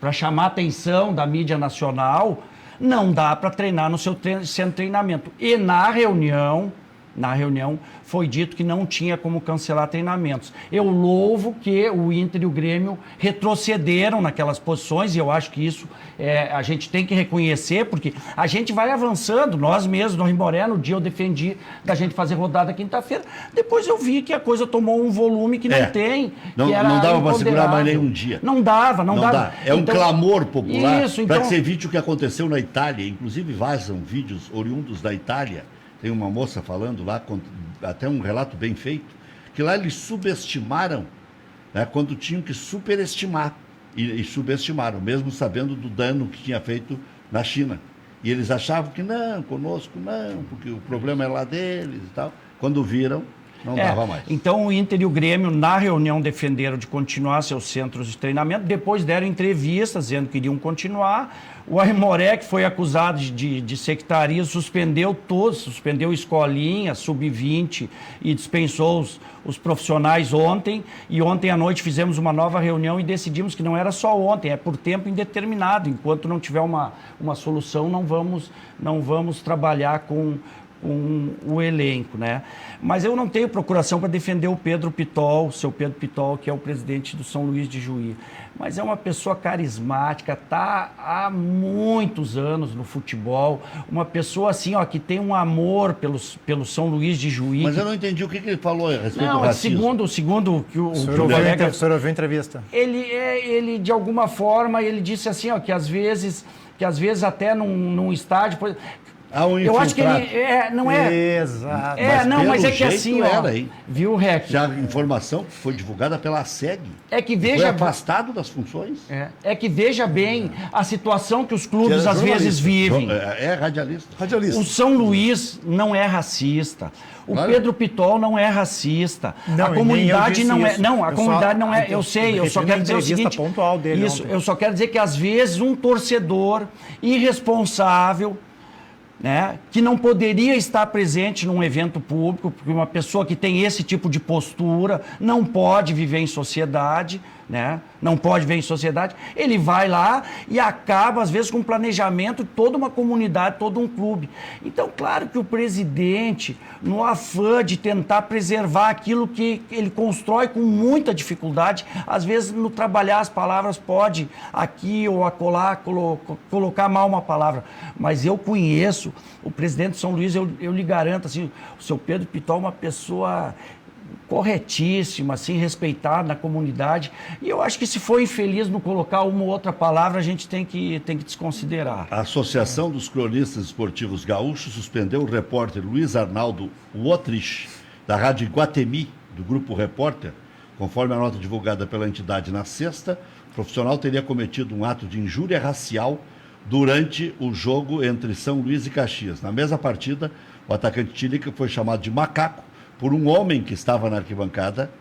para chamar a atenção da mídia nacional, não dá para treinar no seu centro de treinamento. E na reunião foi dito que não tinha como cancelar treinamentos. Eu louvo que o Inter e o Grêmio retrocederam naquelas posições, e eu acho que isso a gente tem que reconhecer, porque a gente vai avançando. Nós mesmos, no Aimoré, no dia eu defendi da gente fazer rodada quinta-feira, depois eu vi que a coisa tomou um volume que não tem. Não dava para segurar mais nem um dia. Não dava. É um clamor popular para então... que você evite o que aconteceu na Itália. Inclusive vazam vídeos oriundos da Itália. Tem uma moça falando lá, até um relato bem feito, que lá eles subestimaram, quando tinham que superestimar. E subestimaram, mesmo sabendo do dano que tinha feito na China. E eles achavam que não, conosco não, porque o problema é lá deles e tal. Quando viram, não dava mais. Então o Inter e o Grêmio, na reunião, defenderam de continuar seus centros de treinamento, depois deram entrevistas dizendo que iriam continuar. O Aimoré, que foi acusado de sectarismo, suspendeu todos, suspendeu escolinha, sub-20 e dispensou os profissionais ontem. E ontem à noite fizemos uma nova reunião e decidimos que não era só ontem, é por tempo indeterminado. Enquanto não tiver uma solução, não vamos trabalhar com o elenco, né? Mas eu não tenho procuração para defender o seu Pedro Pitol, que é o presidente do São Luís de Juí. Mas é uma pessoa carismática, está há muitos anos no futebol, uma pessoa assim, que tem um amor pelo São Luís de Juí. Mas eu não entendi o que ele falou a respeito do racismo. Segundo que o colega... O senhor ouviu a entrevista? Ele, de alguma forma, ele disse assim, que às vezes até num estádio... Eu acho que ele não é... Exato. Mas é que assim, viu, Rec? Já a informação que foi divulgada pela SEG. Foi afastado das funções. É que veja bem a situação que os clubes às vezes vivem. É radialista. O São Luís não é racista. O Pedro Pitol não é racista. A comunidade não é. Não, a comunidade não é. Eu sei, eu só quero dizer o seguinte. Pontual dele eu só quero dizer que às vezes um torcedor irresponsável, que não poderia estar presente num evento público, porque uma pessoa que tem esse tipo de postura não pode viver em sociedade, não pode viver em sociedade, ele vai lá e acaba, às vezes, com um planejamento de toda uma comunidade, todo um clube. Então, claro que o presidente, no afã de tentar preservar aquilo que ele constrói com muita dificuldade, às vezes, no trabalhar as palavras, pode aqui ou acolá colocar mal uma palavra. Mas eu conheço o presidente de São Luís, eu lhe garanto, assim, o seu Pedro Pitol é uma pessoa corretíssimo, assim, respeitado na comunidade. E eu acho que se for infeliz no colocar uma ou outra palavra, a gente tem que desconsiderar. A Associação dos Cronistas Esportivos Gaúchos suspendeu o repórter Luiz Arnaldo Wotrich, da Rádio Iguatemi, do Grupo Repórter. Conforme a nota divulgada pela entidade na sexta, o profissional teria cometido um ato de injúria racial durante o jogo entre São Luís e Caxias. Na mesma partida, o atacante Tílica foi chamado de macaco por um homem que estava na arquibancada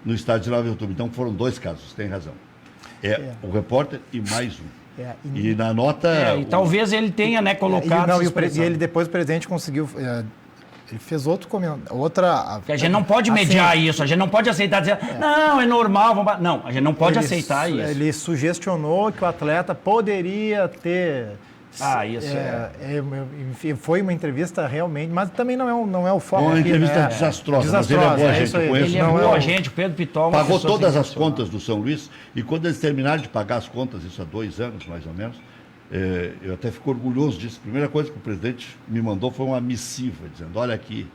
no estádio de 9 de outubro. Então foram 2 casos, tem razão. O repórter e mais um. E na nota... E talvez ele tenha, né, colocado... E ele depois, o presidente, conseguiu... ele fez outro comentário, que a gente não pode mediar isso, a gente não pode aceitar dizer, não, é normal, vamos... Não, a gente não pode aceitar isso. Ele sugestionou que o atleta poderia ter... Enfim, foi uma entrevista realmente, mas também não é o foco. Uma aqui, entrevista né? desastrosa, mas ele é boa gente, eu conheço. Ele é boa gente, o Pedro Pitol. Pagou todas as contas do São Luís, e quando eles terminaram de pagar as contas, isso há 2 anos mais ou menos, eu até fico orgulhoso disso. A primeira coisa que o presidente me mandou foi uma missiva, dizendo, olha aqui,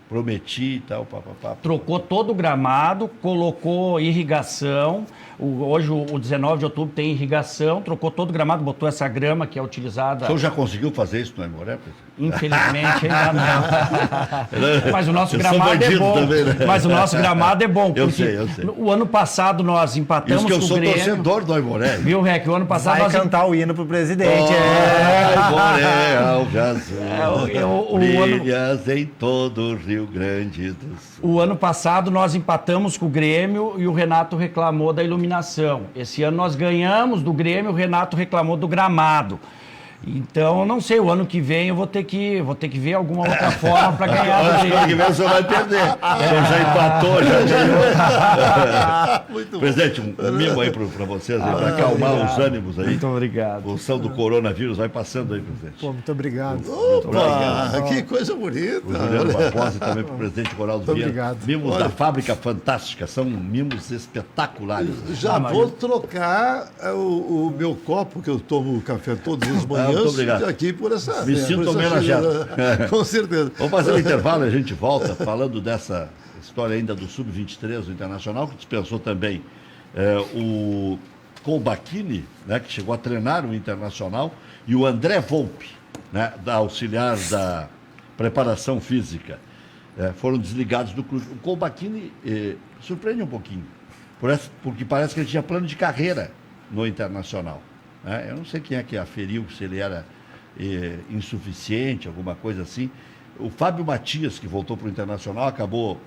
prometi e tal, papapá. Trocou todo o gramado, colocou irrigação. Hoje, o 19 de outubro, tem irrigação, trocou todo o gramado, botou essa grama que é utilizada... O senhor já conseguiu fazer isso no Aimoré? Infelizmente, ainda não. Mas o nosso gramado é bom. Também, né? Mas o nosso gramado é bom. Eu sei. O ano passado nós empatamos com o Grêmio. Isso que eu sou torcedor do Aimoré. Viu, Rec? O ano passado Vai cantar o hino pro presidente. Aimoré, Algazul, brilhas em todo o Rio Grande do Sul. O ano passado nós empatamos com o Grêmio e o Renato reclamou da iluminação. Esse ano nós ganhamos do Grêmio, o Renato reclamou do gramado. Então, não sei, o ano que vem eu vou ter que ver alguma outra forma para ganhar do Grêmio. O ano que vem o senhor vai perder. O senhor já empatou, já ganhou. Muito bom. Presidente, um mimo aí para vocês, para acalmar os ânimos aí. Muito obrigado. A função do coronavírus vai passando aí, presidente. Pô, muito obrigado. Opa, que coisa bonita. O Juliano Barbosa e também para o presidente Ronaldo Vieira. Obrigado. Mimos da Fábrica Fantástica, são mimos espetaculares. Já vou trocar o meu copo, que eu tomo café todas as manhãs, muito obrigado. aqui por essa... Me sinto homenageado. Com certeza. Vamos fazer um intervalo e a gente volta falando dessa história ainda do Sub-23 do Internacional, que dispensou também o Colbachini, né, que chegou a treinar o Internacional, e o André Volpe, né, da auxiliar da preparação física. Foram desligados do clube. O Colbachini surpreende um pouquinho, porque parece que ele tinha plano de carreira no Internacional. Eu não sei quem é que aferiu, se ele era insuficiente, alguma coisa assim. O Fábio Matias, que voltou para o Internacional, acabou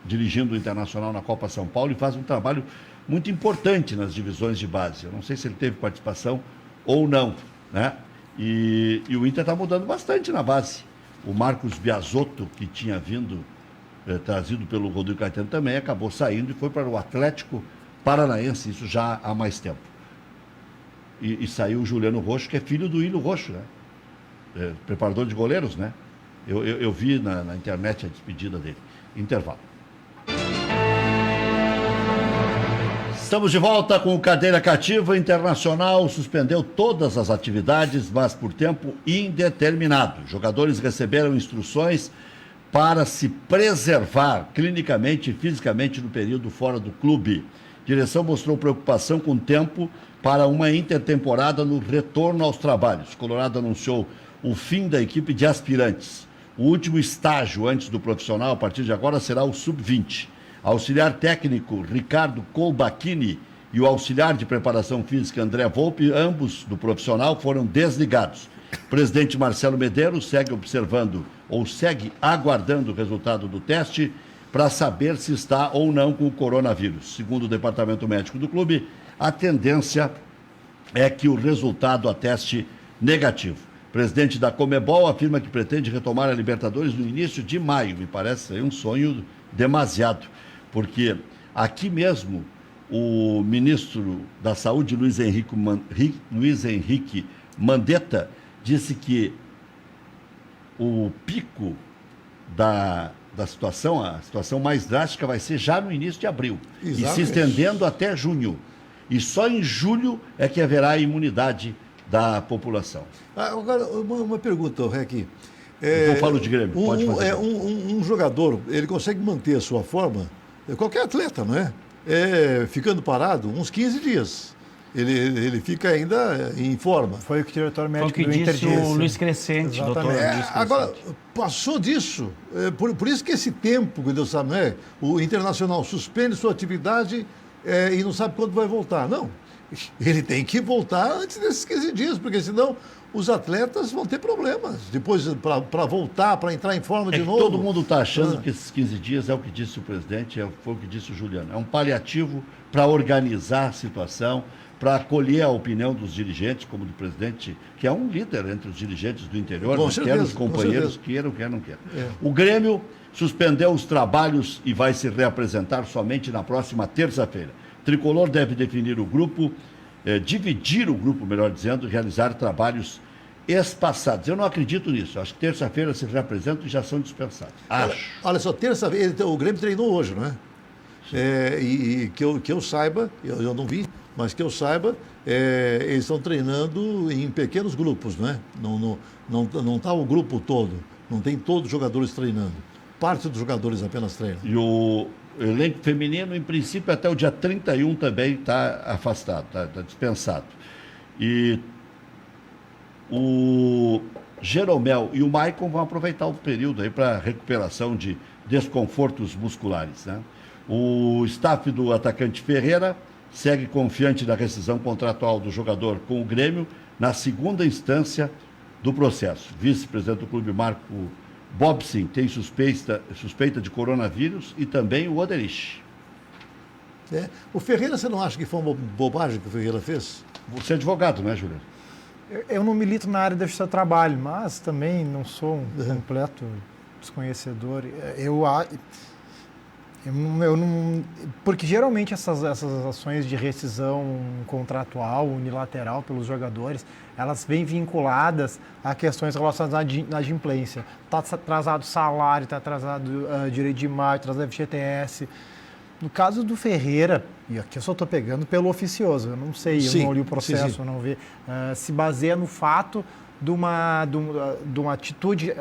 dirigindo o Internacional na Copa São Paulo e faz um trabalho muito importante nas divisões de base. Eu não sei se ele teve participação ou não, né? E o Inter está mudando bastante na base. O Marcos Biasotto, que tinha vindo, trazido pelo Rodrigo Caetano, também acabou saindo e foi para o Atlético Paranaense, isso já há mais tempo. E saiu o Juliano Roxo, que é filho do Hilo Roxo, né? Preparador de goleiros, né? Eu vi na internet a despedida dele. Intervalo. Estamos de volta com o Cadeira Cativa. Internacional suspendeu todas as atividades, mas por tempo indeterminado. Jogadores receberam instruções para se preservar clinicamente e fisicamente no período fora do clube. A direção mostrou preocupação com o tempo para uma intertemporada no retorno aos trabalhos. Colorado anunciou o fim da equipe de aspirantes. O último estágio antes do profissional, a partir de agora, será o Sub-20. Auxiliar técnico Ricardo Colbachini e o auxiliar de preparação física André Volpe, ambos do profissional, foram desligados. O presidente Marcelo Medeiros segue observando ou segue aguardando o resultado do teste para saber se está ou não com o coronavírus. Segundo o departamento médico do clube, a tendência é que o resultado ateste negativo. O presidente da Conmebol afirma que pretende retomar a Libertadores no início de maio. Me parece um sonho demasiado, porque aqui mesmo o ministro da Saúde, Luiz Henrique Mandetta, disse que o pico da situação, a situação mais drástica vai ser já no início de abril. Exatamente. E se estendendo até junho. E só em julho é que haverá imunidade da população. Agora, uma pergunta, Rec. Eu falo de Grêmio, pode fazer. Um jogador, ele consegue manter a sua forma, qualquer atleta, não é? Ficando parado uns 15 dias. Ele fica ainda em forma. Foi o que o diretor médico Foi o que do Inter disse disse. o Luiz Crescente, doutor Luiz Crescente. Agora, passou disso. Por isso que esse tempo, que Deus sabe, não é? O Internacional suspende sua atividade e não sabe quando vai voltar. Não. Ele tem que voltar antes desses 15 dias, porque senão os atletas vão ter problemas. Depois, para voltar, para entrar em forma de novo. Todo mundo está achando que esses 15 dias é o que disse o presidente, foi o que disse o Juliano. É um paliativo para organizar a situação, para acolher a opinião dos dirigentes, como do presidente, que é um líder entre os dirigentes do interior, quer os companheiros queiram, quer não queiram. O Grêmio suspendeu os trabalhos e vai se reapresentar somente na próxima terça-feira. Tricolor deve definir o grupo, dividir o grupo, melhor dizendo, e realizar trabalhos espaçados. Eu não acredito nisso. Acho que terça-feira se reapresentam e já são dispensados. Acho. Olha só, terça-feira, o Grêmio treinou hoje, não é? E que eu saiba, eu não vi, mas que eu saiba, eles estão treinando em pequenos grupos, não é? Não está o grupo todo, não tem todos os jogadores treinando. Parte dos jogadores apenas treinam. E o elenco feminino, em princípio, até o dia 31 também está afastado, está dispensado. E o Jeromel e o Maicon vão aproveitar o período aí para recuperação de desconfortos musculares, né? O staff do atacante Ferreira segue confiante da rescisão contratual do jogador com o Grêmio na segunda instância do processo. Vice-presidente do clube, Marco Bobsin, tem suspeita de coronavírus e também o Oderich. O Ferreira, você não acha que foi uma bobagem que o Ferreira fez? Você é advogado, não é, Juliano? Eu não milito na área do seu trabalho, mas também não sou um completo desconhecedor. Porque geralmente essas ações de rescisão contratual, unilateral pelos jogadores, elas vêm vinculadas a questões relacionadas à adimplência. Está atrasado salário, está atrasado direito de imagem, atrasado FGTS. No caso do Ferreira, e aqui eu só estou pegando pelo oficioso, eu não sei, eu não li o processo, eu não vi, se baseia no fato de uma atitude,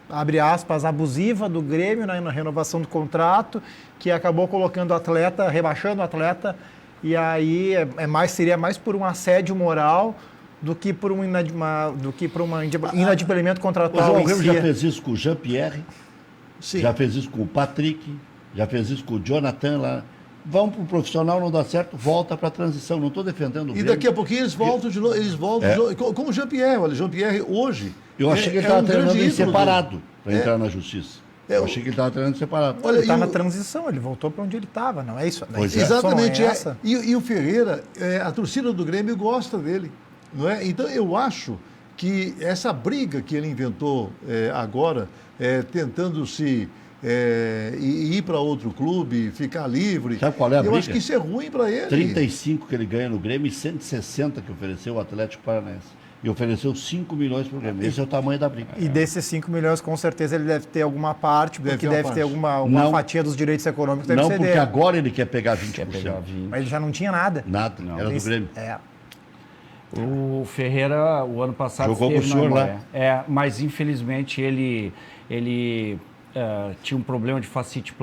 abre aspas, abusiva do Grêmio na renovação do contrato, que acabou colocando o atleta, rebaixando o atleta, e aí seria mais por um assédio moral do que por um inadimplemento contratual. O Grêmio já fez isso com o Jean-Pierre, já fez isso com o Patrick, já fez isso com o Jonathan lá. Vão para o profissional, não dá certo, volta para a transição. Não estou defendendo o Grêmio. E daqui a pouquinho eles voltam de novo. Com o Jean-Pierre. Olha, Jean-Pierre hoje. Eu achei que ele estava treinando em separado para entrar na justiça. Eu achei que ele estava treinando separado. Olha, ele está na transição, ele voltou para onde ele estava, não é isso? Exatamente. E o Ferreira, a torcida do Grêmio gosta dele. Não é? Então eu acho que essa briga que ele inventou agora, tentando se. E ir para outro clube, ficar livre. Sabe qual é a briga? Eu acho que isso é ruim para ele. 35 que ele ganha no Grêmio e 160 que ofereceu o Atlético Paranaense. E ofereceu 5 milhões para o Grêmio. Esse é o tamanho da briga. E desses 5 milhões, com certeza, ele deve ter alguma parte, porque deve ter alguma fatia dos direitos econômicos. Deve ser porque dele. Agora ele quer pegar 20%. Mas ele já não tinha nada. Nada, era do Grêmio. O Ferreira, o ano passado, jogou com o senhor lá. Mas infelizmente ele tinha um problema de fascite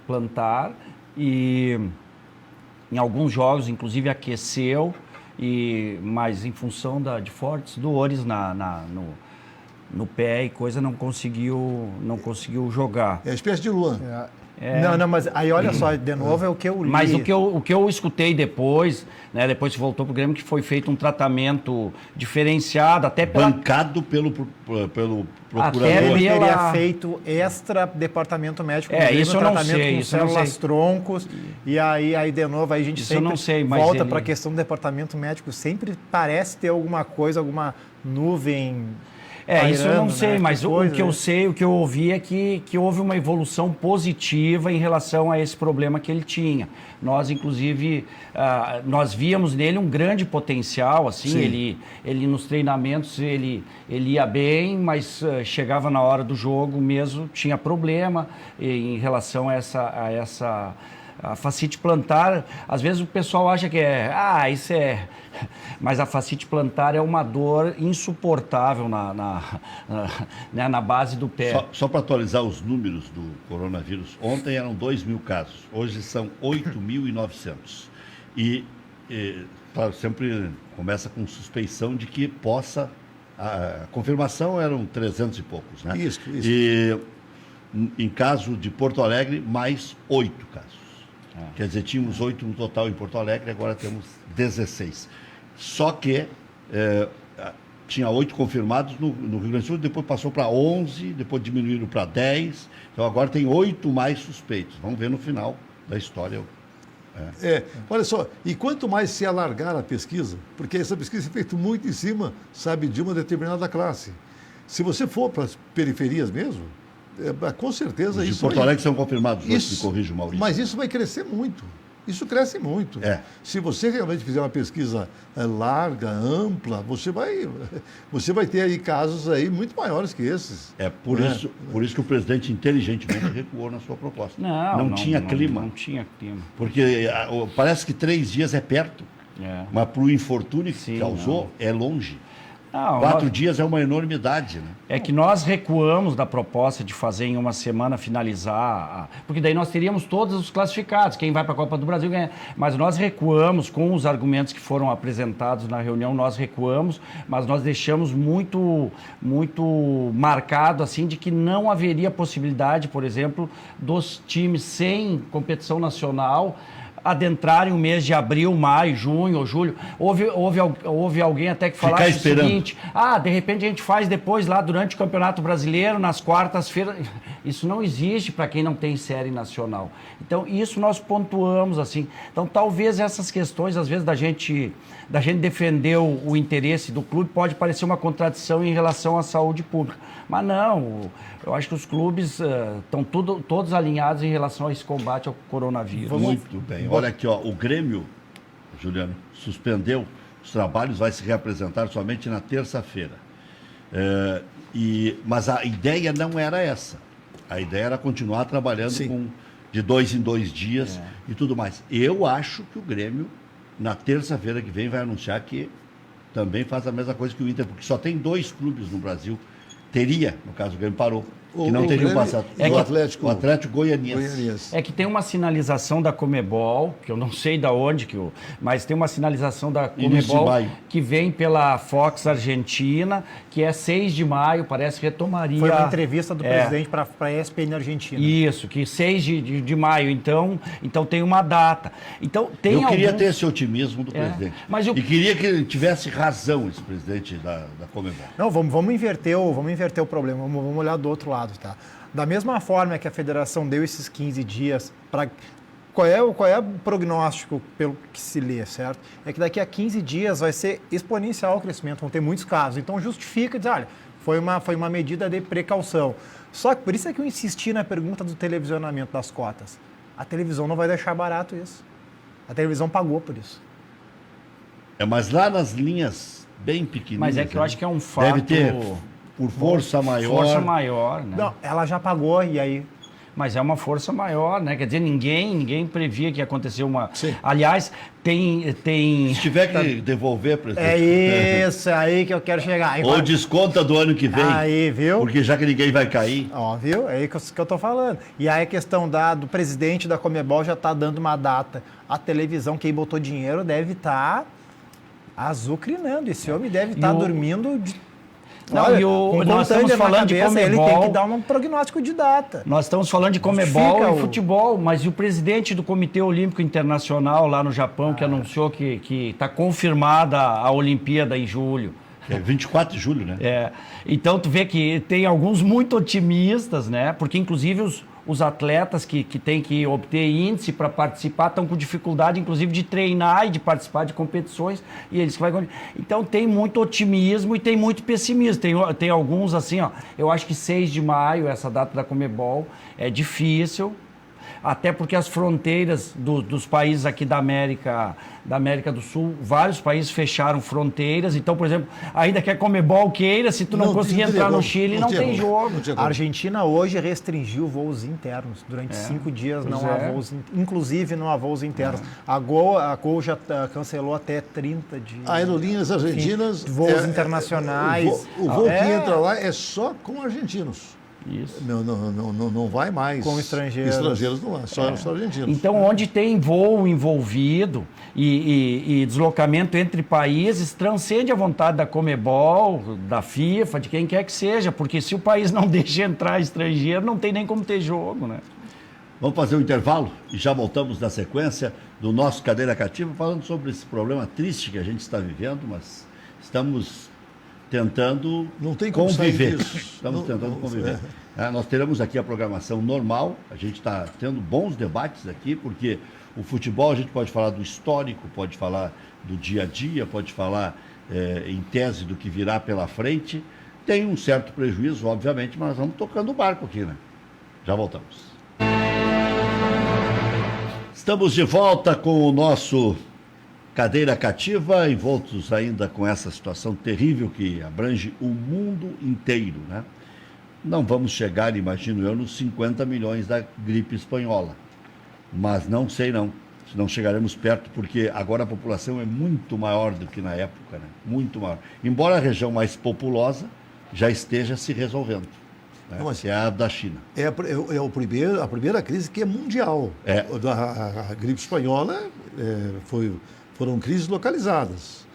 plantar e em alguns jogos, inclusive, aqueceu, mas em função de fortes dores no pé e coisa, não conseguiu jogar. É uma espécie de Luan. Não, mas aí olha só, de novo é o que eu li. Mas o que eu escutei depois, né, depois que voltou pro Grêmio, que foi feito um tratamento diferenciado, até bancado pelo procurador. Ele teria feito extra departamento médico. Isso eu não sei. Com células troncos. E aí de novo, aí a gente isso sempre eu não sei, mas volta para a questão do departamento médico. Sempre parece ter alguma coisa, alguma nuvem... isso eu não sei, mas o que eu sei, o que eu ouvi é que houve uma evolução positiva em relação a esse problema que ele tinha. Nós, inclusive, nós víamos nele um grande potencial, assim, ele nos treinamentos, ele ia bem, mas chegava na hora do jogo mesmo, tinha problema em relação a essa A fascite plantar, às vezes o pessoal acha que isso é... Mas a fascite plantar é uma dor insuportável na base do pé. Só para atualizar os números do coronavírus, ontem eram 2.000 casos, hoje são 8.900. E claro, sempre começa com suspeição de que possa... A confirmação eram 300 e poucos, né? Isso. E em caso de Porto Alegre, mais 8 casos. Quer dizer, tínhamos 8 no total em Porto Alegre, agora temos 16. Só que tinha 8 confirmados no Rio Grande do Sul, depois passou para 11, depois diminuíram para 10. Então agora tem 8 mais suspeitos. Vamos ver no final da história. Olha só, e quanto mais se alargar a pesquisa, porque essa pesquisa é feita muito em cima, sabe, de uma determinada classe. Se você for para as periferias mesmo, com certeza Os isso... de Porto Alegre são confirmados, me isso, corrija o Maurício. mas isso vai crescer muito. Isso cresce muito. Se você realmente fizer uma pesquisa larga, ampla, você vai ter aí casos aí muito maiores que esses. Por isso que o presidente inteligentemente recuou na sua proposta. Não tinha clima. Não tinha clima. Porque parece que 3 dias é perto, mas para o infortúnio que causou, é longe. 4 dias é uma enormidade, né? É que nós recuamos da proposta de fazer em uma semana finalizar, porque daí nós teríamos todos os classificados, quem vai para a Copa do Brasil ganha. Mas nós recuamos com os argumentos que foram apresentados na reunião, nós recuamos, mas nós deixamos muito marcado assim de que não haveria possibilidade, por exemplo, dos times sem competição nacional adentrarem o mês de abril, maio, junho ou julho. Houve alguém até que falasse o seguinte, de repente a gente faz depois lá durante o Campeonato Brasileiro, nas quartas-feiras. Isso não existe para quem não tem série nacional. Então, isso nós pontuamos assim. Então, talvez essas questões, às vezes, da gente defender o interesse do clube, pode parecer uma contradição em relação à saúde pública. Mas não, eu acho que os clubes estão todos alinhados em relação a esse combate ao coronavírus. Muito bem. Olha aqui, o Grêmio, Juliano, suspendeu os trabalhos, vai se reapresentar somente na terça-feira. Mas a ideia não era essa. A ideia era continuar trabalhando de 2 em 2 dias e tudo mais. Eu acho que o Grêmio, na terça-feira que vem, vai anunciar que também faz a mesma coisa que o Inter, porque só tem 2 clubes no Brasil. Teria, no caso o Grêmio parou, que não teriam passado. O Atlético Goianiense. É que tem uma sinalização da Comebol, que eu não sei de onde, mas tem uma sinalização da Comebol que vem pela Fox Argentina, que é 6 de maio, parece que retomaria... Foi uma entrevista do presidente para a ESPN Argentina. Isso, que 6 de maio, então tem uma data. Então, eu queria ter esse otimismo do presidente. E queria que ele tivesse razão, esse presidente da Comebol. Não, vamos inverter o problema, vamos olhar do outro lado. Tá? Da mesma forma que a federação deu esses 15 dias para... Qual é o prognóstico pelo que se lê, certo? É que daqui a 15 dias vai ser exponencial o crescimento, vão ter muitos casos. Então justifica dizer, olha, foi uma medida de precaução. Só que por isso é que eu insisti na pergunta do televisionamento das cotas. A televisão não vai deixar barato isso. A televisão pagou por isso. Mas lá nas linhas bem pequenininhas... Mas é que eu acho que é um fato... Deve ter... Por força maior. Força maior, né? Não, ela já pagou e aí... Mas é uma força maior, né? Quer dizer, ninguém previa que ia acontecer uma... Sim. Aliás, tem... Se tiver que devolver, presidente... É isso aí que eu quero chegar. Aí, ou desconta do ano que vem. Aí, viu? Porque já que ninguém vai cair... Ó, viu? É isso que eu tô falando. E aí a questão do presidente da Comebol já tá dando uma data. A televisão, quem botou dinheiro, deve estar azucrinando. Esse homem deve estar dormindo... Não, olha, nós estamos falando de Comebol. Ele tem que dar um prognóstico de data. Nós estamos falando de Comebol e futebol, mas e o presidente do Comitê Olímpico Internacional lá no Japão, que anunciou que está confirmada a Olimpíada em julho. É 24 de julho, né? Então, tu vê que tem alguns muito otimistas, né? Porque, inclusive, os atletas que têm que obter índice para participar estão com dificuldade, inclusive, de treinar e de participar de competições. E eles que vai... Então, tem muito otimismo e tem muito pessimismo. Tem alguns, assim, eu acho que 6 de maio, essa data da Comebol, é difícil. até porque as fronteiras dos países aqui da América do Sul, vários países fecharam fronteiras. Então, por exemplo, ainda que a Conmebol queira, se tu não conseguir entrar no Chile, não tem jogo. A Argentina hoje restringiu voos internos. Durante 5 dias não há voos, inclusive não há voos internos. A Gol já cancelou até 30 dias. Aerolíneas argentinas... voos internacionais. O voo que entra lá é só com argentinos. Isso. Não vai mais. Com estrangeiros. Estrangeiros não vai, só argentinos. Então, onde tem voo envolvido e deslocamento entre países, transcende a vontade da Conmebol, da FIFA, de quem quer que seja, porque se o país não deixa entrar estrangeiro, não tem nem como ter jogo, né? Vamos fazer um intervalo e já voltamos na sequência do nosso Cadeira Cativa, falando sobre esse problema triste que a gente está vivendo, mas estamos tentando não tem como conviver. Disso. Estamos tentando conviver. Nós teremos aqui a programação normal, a gente está tendo bons debates aqui, porque o futebol a gente pode falar do histórico, pode falar do dia a dia, pode falar em tese do que virá pela frente. Tem um certo prejuízo, obviamente, mas nós vamos tocando o barco aqui, né? Já voltamos. Estamos de volta com o nosso Cadeira Cativa, envoltos ainda com essa situação terrível que abrange o mundo inteiro, né? Não vamos chegar, imagino eu, nos 50 milhões da gripe espanhola, mas não sei não, se não chegaremos perto, porque agora a população é muito maior do que na época, né? Muito maior. Embora a região mais populosa já esteja se resolvendo, né? Que é a da China. A primeira crise que é mundial. A gripe espanhola foram crises localizadas,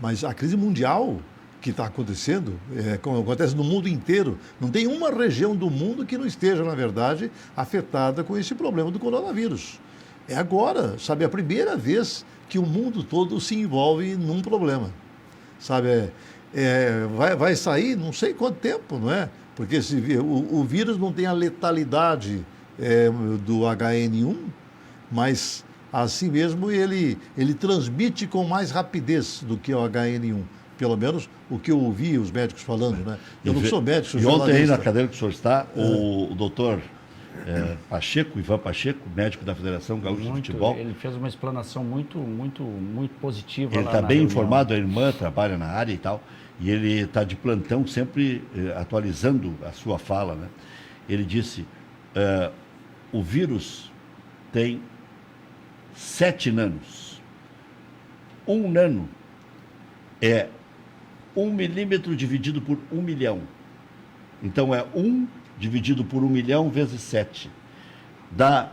mas a crise mundial que está acontecendo, como acontece no mundo inteiro, não tem uma região do mundo que não esteja, na verdade, afetada com esse problema do coronavírus. É agora, sabe, a primeira vez que o mundo todo se envolve num problema, sabe, vai sair não sei quanto tempo, não é? Porque o vírus não tem a letalidade do HN1, mas assim mesmo ele transmite com mais rapidez do que o HN1. Pelo menos o que eu ouvi os médicos falando, né? Eu não sou médico, sou jornalista. E ontem aí na cadeira que o senhor está, o doutor Pacheco, Ivan Pacheco, médico da Federação Gaúcha de Futebol. Ele fez uma explanação muito positiva. Ele está bem informado, a irmã trabalha na área e tal, e ele está de plantão sempre atualizando a sua fala, né? Ele disse, o vírus tem 7 nanos. 1 nano é 1 milímetro dividido por 1 milhão. Então é 1 dividido por 1 milhão vezes 7. Dá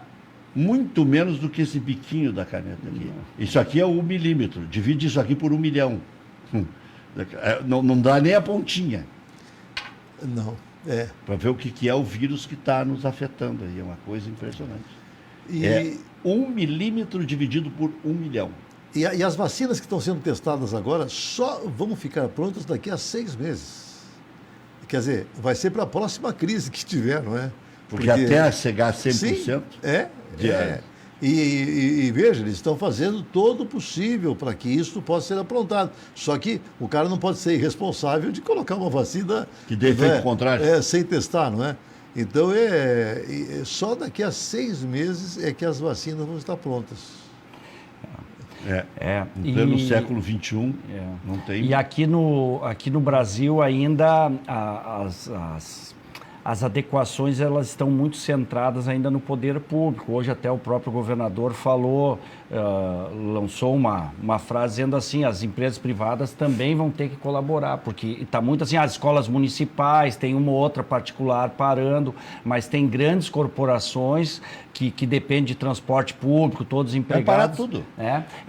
muito menos do que esse biquinho da caneta aqui. Isso aqui é 1 milímetro. Divide isso aqui por 1 milhão. Não dá nem a pontinha. Não, Para ver o que é o vírus que está nos afetando aí. É uma coisa impressionante. E 1 milímetro dividido por 1 milhão. E as vacinas que estão sendo testadas agora só vão ficar prontas daqui a 6 meses. Quer dizer, vai ser para a próxima crise que tiver, não é? Porque até chegar a 100%. Sim, E veja, eles estão fazendo todo o possível para que isso possa ser aprontado. Só que o cara não pode ser irresponsável de colocar uma vacina... Que dê efeito contrário. Sem testar, não é? Então, só daqui a 6 meses é que as vacinas vão estar prontas. Em pleno século XXI, não tem... E aqui no Brasil ainda as adequações elas estão muito centradas ainda no poder público. Hoje até o próprio governador falou, lançou uma frase dizendo assim, as empresas privadas também vão ter que colaborar, porque está muito assim, as escolas municipais, tem uma ou outra particular parando, mas tem grandes corporações que dependem de transporte público, todos empregados. Vai parar tudo.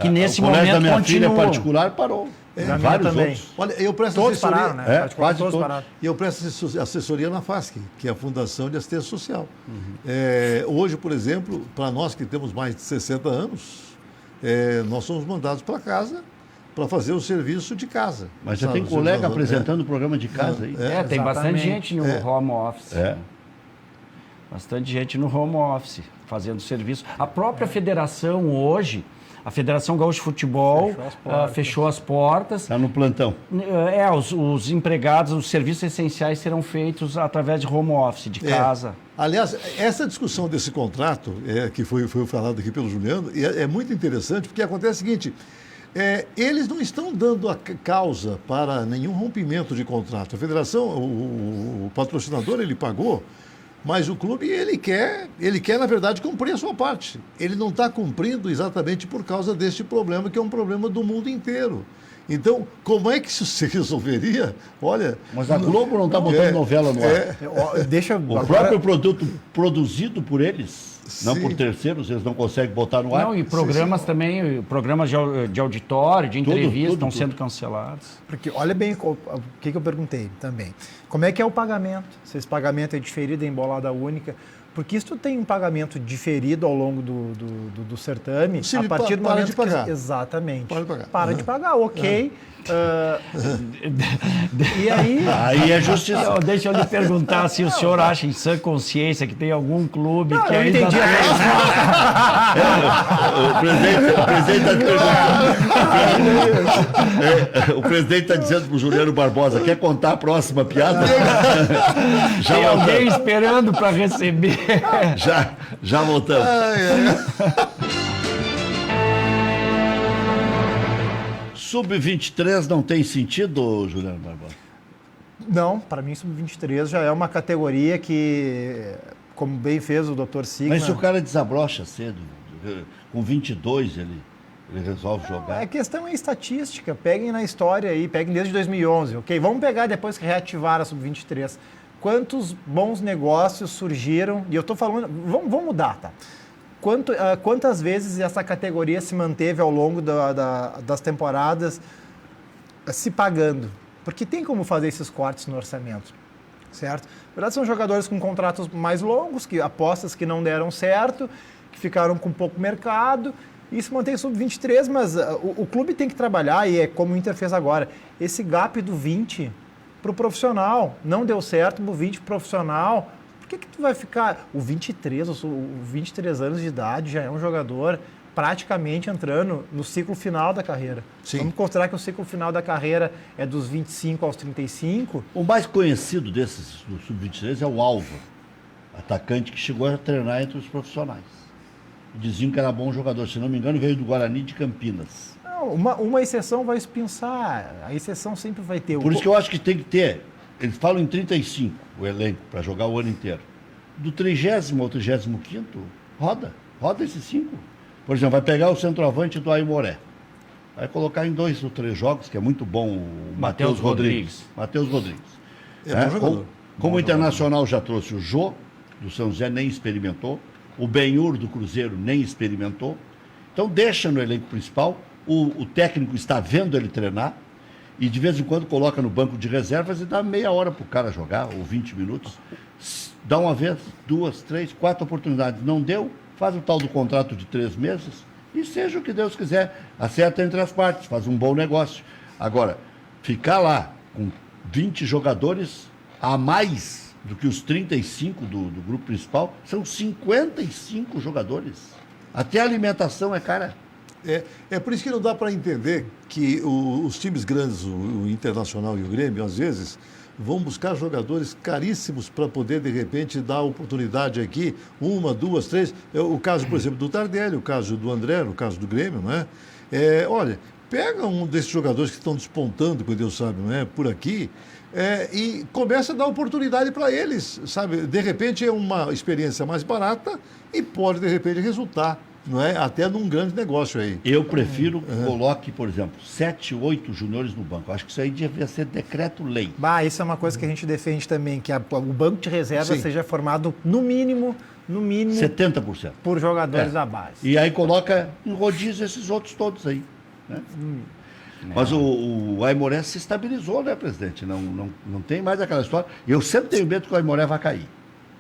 Que nesse o momento da minha continua. filha particular parou. Vários também. outros. Olha, eu presto Todos assessoria, pararam, né? Quase todos todos. pararam. E eu presto assessoria na FASC, que é a Fundação de Assistência Social. Hoje, por exemplo, para nós que temos mais de 60 anos, nós somos mandados para casa para fazer o serviço de casa. Mas já tem colega apresentando o programa de casa aí. Tem bastante gente no home office. É. Bastante gente no home office, fazendo serviço. A própria federação hoje, A Federação Gaúcha de Futebol fechou as portas. Está no plantão. Os empregados, os serviços essenciais serão feitos através de home office, de casa. Aliás, essa discussão desse contrato, que foi falado aqui pelo Juliano, é muito interessante, porque acontece o seguinte, eles não estão dando a causa para nenhum rompimento de contrato. A federação, o patrocinador, ele pagou, mas o clube, ele quer, na verdade, cumprir a sua parte. Ele não está cumprindo exatamente por causa deste problema, que é um problema do mundo inteiro. Então, como é que isso se resolveria? Olha... Mas a Globo não está botando novela no ar. O próprio produto produzido por eles, não por terceiros, eles não conseguem botar no ar. Não, e programas também, programas de auditório, de entrevista, estão sendo cancelados. Porque olha bem o que eu perguntei também. Como é que é o pagamento? Se esse pagamento é diferido em bolada única... Porque se tu tem um pagamento diferido ao longo do certame, sim, a partir do para momento de pagar. Exatamente. Para de pagar. Para de pagar, ok. E aí... Aí é justiça. Não, deixa eu lhe perguntar se o senhor acha em sã consciência que tem algum clube que eu ainda... entendi. O presidente está o presidente está dizendo para o Juliano Barbosa, quer contar a próxima piada? Tem alguém esperando para receber. Já voltamos. Sub-23 não tem sentido, Juliano Barbosa? Não, para mim sub-23 já é uma categoria que, como bem fez o Dr. Sigma... Mas se o cara desabrocha cedo, com 22 ele resolve jogar. A questão é estatística, peguem na história aí, peguem desde 2011, ok? Vamos pegar depois que reativaram a sub-23. Quantos bons negócios surgiram, e eu estou falando, vamos mudar, tá? Quantas vezes essa categoria se manteve ao longo das temporadas se pagando? Porque tem como fazer esses cortes no orçamento, certo? Na verdade, são jogadores com contratos mais longos, apostas que não deram certo, que ficaram com pouco mercado, e se mantém sub-23, mas o clube tem que trabalhar, e é como o Inter fez agora, esse gap do 20 para o profissional. Não deu certo, o 20 profissional... Por que tu vai ficar... O 23 anos de idade já é um jogador praticamente entrando no ciclo final da carreira. Sim. Vamos considerar que o ciclo final da carreira é dos 25 aos 35. O mais conhecido desses do Sub-23 é o Alva, atacante que chegou a treinar entre os profissionais. Diziam que era bom jogador, se não me engano, veio do Guarani de Campinas. Não, uma exceção vai se pensar, a exceção sempre vai ter. Por isso que eu acho que tem que ter, eles falam em 35, o elenco, para jogar o ano inteiro. Do 30º ao 35º, roda esses 5. Por exemplo, vai pegar o centroavante do Aimoré. Vai colocar em 2 ou 3 jogos, que é muito bom, o Matheus Rodrigues. Matheus Rodrigues. É bom jogador. Como o Internacional já trouxe o Jô, do São José, nem experimentou. O Benhur, do Cruzeiro, nem experimentou. Então, deixa no elenco principal. O técnico está vendo ele treinar. E, de vez em quando, coloca no banco de reservas e dá meia hora para o cara jogar, ou 20 minutos. Dá uma vez, 2, 3, 4 oportunidades. Não deu, faz o tal do contrato de 3 meses e seja o que Deus quiser. Acerta entre as partes, faz um bom negócio. Agora, ficar lá com 20 jogadores a mais do que os 35 do grupo principal, são 55 jogadores. Até a alimentação é cara. É por isso que não dá para entender que os times grandes, o Internacional e o Grêmio, às vezes, vão buscar jogadores caríssimos para poder, de repente, dar oportunidade aqui, 1, 2, 3. O caso, por exemplo, do Tardelli, o caso do André, o caso do Grêmio, não é? Olha, pega um desses jogadores que estão despontando, que Deus sabe, não é? Por aqui, e começa a dar oportunidade para eles, sabe? De repente é uma experiência mais barata e pode, de repente, resultar, não é? Até num grande negócio aí. Eu prefiro que coloque, por exemplo, 7, 8 juniores no banco. Acho que isso aí devia ser decreto-lei. Isso é uma coisa que a gente defende também, que o banco de reserva Sim. seja formado no mínimo 70%. por jogadores da base. E aí coloca em rodízio esses outros todos aí. Né? Mas o Aimoré se estabilizou, né, presidente? Não tem mais aquela história. Eu sempre tenho medo que o Aimoré vai cair.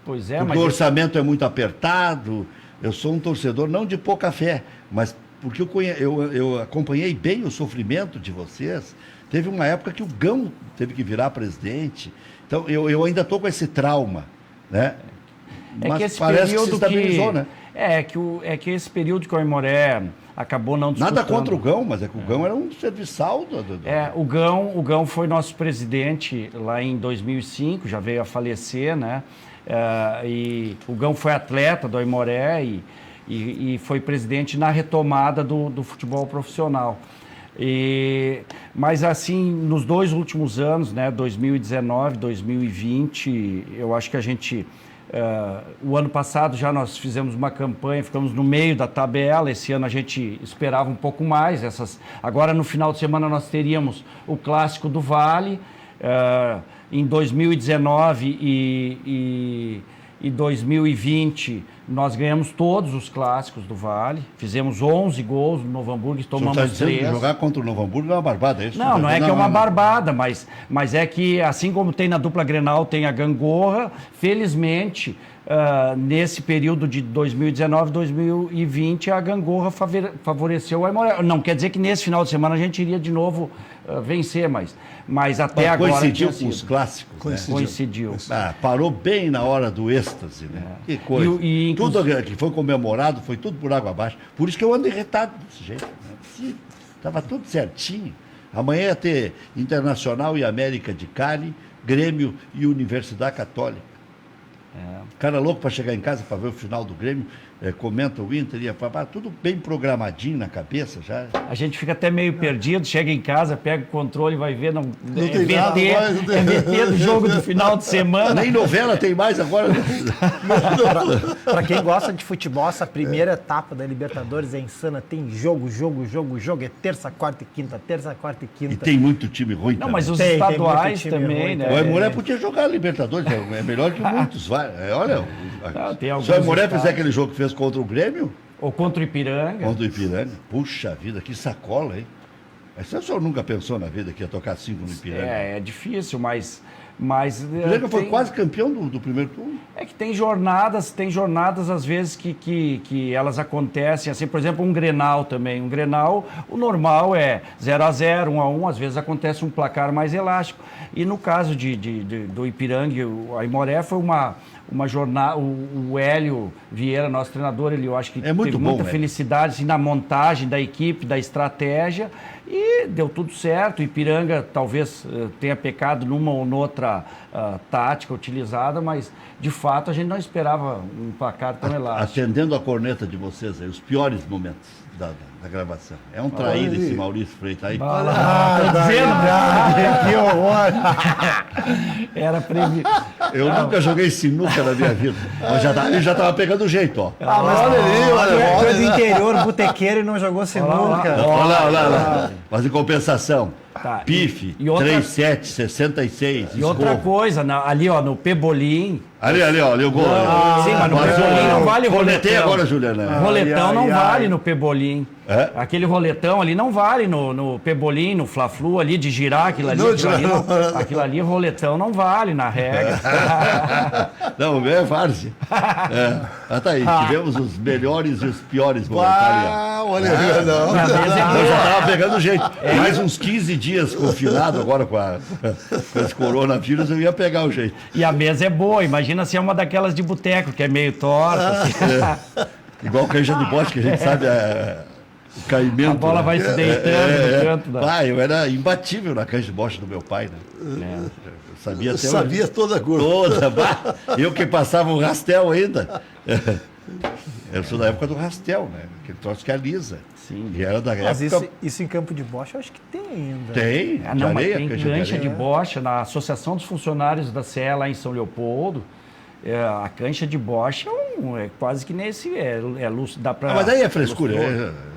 Pois é, Porque mas... o orçamento é muito apertado. Eu sou um torcedor, não de pouca fé, mas porque eu acompanhei bem o sofrimento de vocês. Teve uma época que o Gão teve que virar presidente. Então, eu ainda estou com esse trauma, né? É Mas que esse parece período que se estabilizou, né? É que esse período que o Aimoré acabou não disputando. Nada contra o Gão, mas é que o Gão era um serviçal. O Gão foi nosso presidente lá em 2005, já veio a falecer, né? E o Gão foi atleta do Aimoré e foi presidente na retomada do futebol profissional. Mas assim, nos 2 últimos anos, né, 2019, 2020, eu acho que a gente... o ano passado já nós fizemos uma campanha, ficamos no meio da tabela. Esse ano a gente esperava um pouco mais. Agora no final de semana nós teríamos o Clássico do Vale. Em 2019 e 2020 nós ganhamos todos os clássicos do Vale, fizemos 11 gols no Novo Hamburgo e tomamos 3. Que jogar contra o Novo Hamburgo é uma barbada, é isso? Não é que é uma barbada, mas é que assim como tem na dupla Grenal, tem a gangorra, felizmente, nesse período de 2019, 2020, a gangorra favoreceu o Aimoré. Não quer dizer que nesse final de semana a gente iria de novo vencer, mas até agora... Coincidiu com os clássicos, Coincidiu. Né? Parou bem na hora do êxtase, né? Que coisa. Tudo que foi comemorado foi tudo por água abaixo. Por isso que eu ando irritado desse jeito. Né? Estava tudo certinho. Amanhã ia ter Internacional e América de Cali, Grêmio e Universidade Católica. Cara louco para chegar em casa para ver o final do Grêmio, comenta o Inter, tudo bem programadinho na cabeça já. A gente fica até meio perdido, chega em casa, pega o controle, vai ver, não tem nada mais, não tem... VT do jogo do final de semana. Nem novela tem mais agora. Para quem gosta de futebol, essa primeira etapa da Libertadores é insana. Tem jogo. É terça, quarta e quinta, terça, quarta e quinta. E tem muito time ruim. Não, também. mas os estaduais também, ruim, né? O Aimoré podia jogar a Libertadores, é melhor que muitos. Olha, se o Aimoré fizer aquele jogo que fez contra o Grêmio... Ou contra o Ipiranga. Contra o Ipiranga. Puxa vida, que sacola, hein? Mas o senhor nunca pensou na vida que ia tocar 5 no Ipiranga? É difícil, mas o Ipiranga foi quase campeão do primeiro turno. É que tem jornadas às vezes que elas acontecem, assim, por exemplo, um Grenal também. Um Grenal, o normal é 0-0, 1-1, às vezes acontece um placar mais elástico. E no caso do Ipiranga e o Aimoré foi uma jornada, o Hélio Vieira, nosso treinador, eu acho que teve muita felicidade assim, na montagem da equipe, da estratégia, e deu tudo certo. O Ipiranga talvez tenha pecado numa ou noutra tática utilizada, mas de fato a gente não esperava um placar tão elástico. Atendendo a corneta de vocês aí, os piores momentos da gravação. É um traído esse Maurício Freitas aí. Que horror! Era previsto. Eu nunca joguei sinuca na minha vida. Mas ele já estava pegando o jeito, ó. Olha do interior, botequeiro, e não jogou sinuca. Olha lá. Mas em compensação, pife, e outra... 3-7, 66, E outra coisa, ali ó, no Pebolim... Ali, ó, ali o gol. Sim, mas no Pebolim não vale roletão. Roletei agora, Juliana. Roletão não vale no Pebolim. É? Aquele roletão ali não vale no Pebolim, no Fla-Flu ali, de girar aquilo ali. Aquilo ali, roletão não vale na regra. Não, é várzea. Tá aí, tivemos os melhores e os piores voluntários. Olha, Eu já estava pegando o jeito. Mais uns 15 dias confinado agora com esse coronavírus, eu ia pegar o jeito. E a mesa é boa, imagina se é uma daquelas de boteco, que é meio torta. Assim. Igual canja de bote, que a gente sabe o caimento. A bola vai se deitando no canto. Pai, eu era imbatível na canja de bote do meu pai, né? Eu sabia toda a cor. Eu que passava o rastel ainda. Eu sou da época do rastel, né? Aquele troço que alisa. Sim. E era da Mas época... isso em campo de bocha eu acho que tem ainda. Tem. Mas tem cancha de bocha na Associação dos Funcionários da CE lá em São Leopoldo. A cancha de bocha é quase que nesse... dá pra... mas aí é frescura,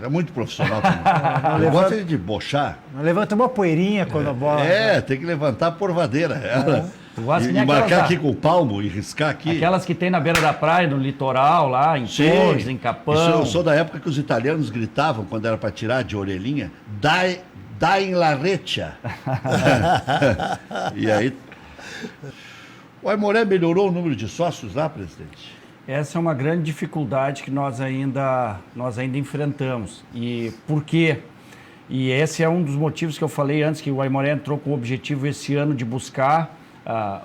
é muito profissional também. Eu gosto de bochar. Levanta uma poeirinha quando a bola... Tem que levantar a porvadeira. E marcar aqui com o palmo e riscar aqui. Aquelas que tem na beira da praia, no litoral, lá, em Torres, em Capão. Eu sou da época que os italianos gritavam, quando era para tirar de orelhinha, dai in la reccia. E aí... O Aimoré melhorou o número de sócios lá, presidente? Essa é uma grande dificuldade que nós ainda enfrentamos. E por quê? E esse é um dos motivos que eu falei antes, que o Aimoré entrou com o objetivo esse ano de buscar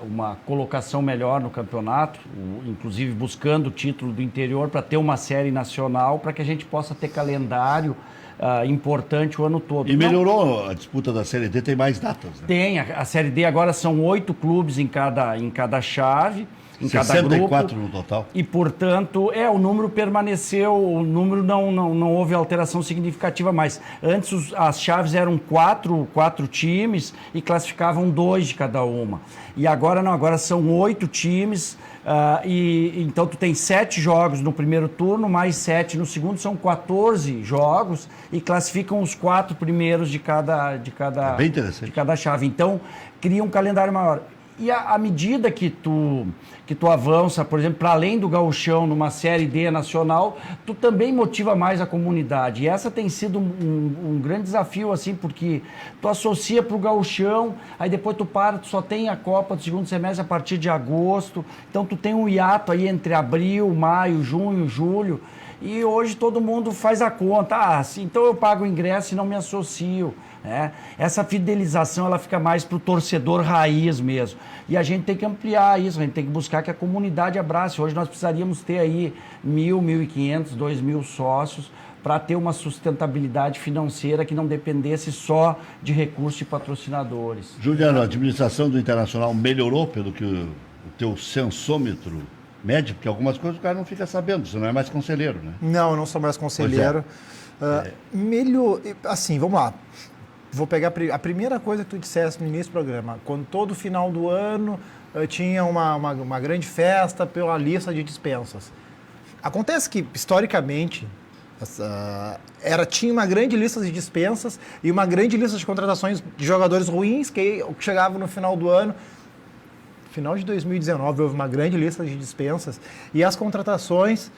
uma colocação melhor no campeonato, inclusive buscando o título do interior para ter uma série nacional, para que a gente possa ter calendário importante o ano todo. E melhorou a disputa da Série D, tem mais datas, né? Tem, a Série D agora são 8 clubes em cada chave, em cada grupo. 64 no total. E, portanto, o número permaneceu, o número não houve alteração significativa mais. Antes as chaves eram quatro times e classificavam 2 de cada uma. E agora não, agora são 8 times, então tu tem 7 jogos no primeiro turno, mais 7 no segundo, são 14 jogos e classificam os 4 primeiros de cada Bem interessante. de cada chave. Então, cria um calendário maior. E à medida que tu avança, por exemplo, para além do gauchão numa Série D nacional, tu também motiva mais a comunidade. E essa tem sido um grande desafio, assim, porque tu associa para o gauchão, aí depois tu só tem a Copa do segundo semestre a partir de agosto. Então tu tem um hiato aí entre abril, maio, junho, julho. E hoje todo mundo faz a conta. Então eu pago o ingresso e não me associo. Essa fidelização ela fica mais para o torcedor raiz mesmo. E a gente tem que ampliar isso, a gente tem que buscar que a comunidade abrace. Hoje nós precisaríamos ter aí 1.000, 1.500, 2.000 sócios para ter uma sustentabilidade financeira que não dependesse só de recursos de patrocinadores. Juliano, a administração do Internacional melhorou pelo que o teu sensômetro mede? Porque algumas coisas o cara não fica sabendo, você não é mais conselheiro, né? Não, eu não sou mais conselheiro. Melhor, assim, vamos lá. Vou pegar a primeira coisa que tu disseste no início do programa. Quando todo final do ano tinha uma grande festa pela lista de dispensas. Acontece que, historicamente, tinha uma grande lista de dispensas e uma grande lista de contratações de jogadores ruins que chegavam no final do ano. Final de 2019 houve uma grande lista de dispensas e as contratações,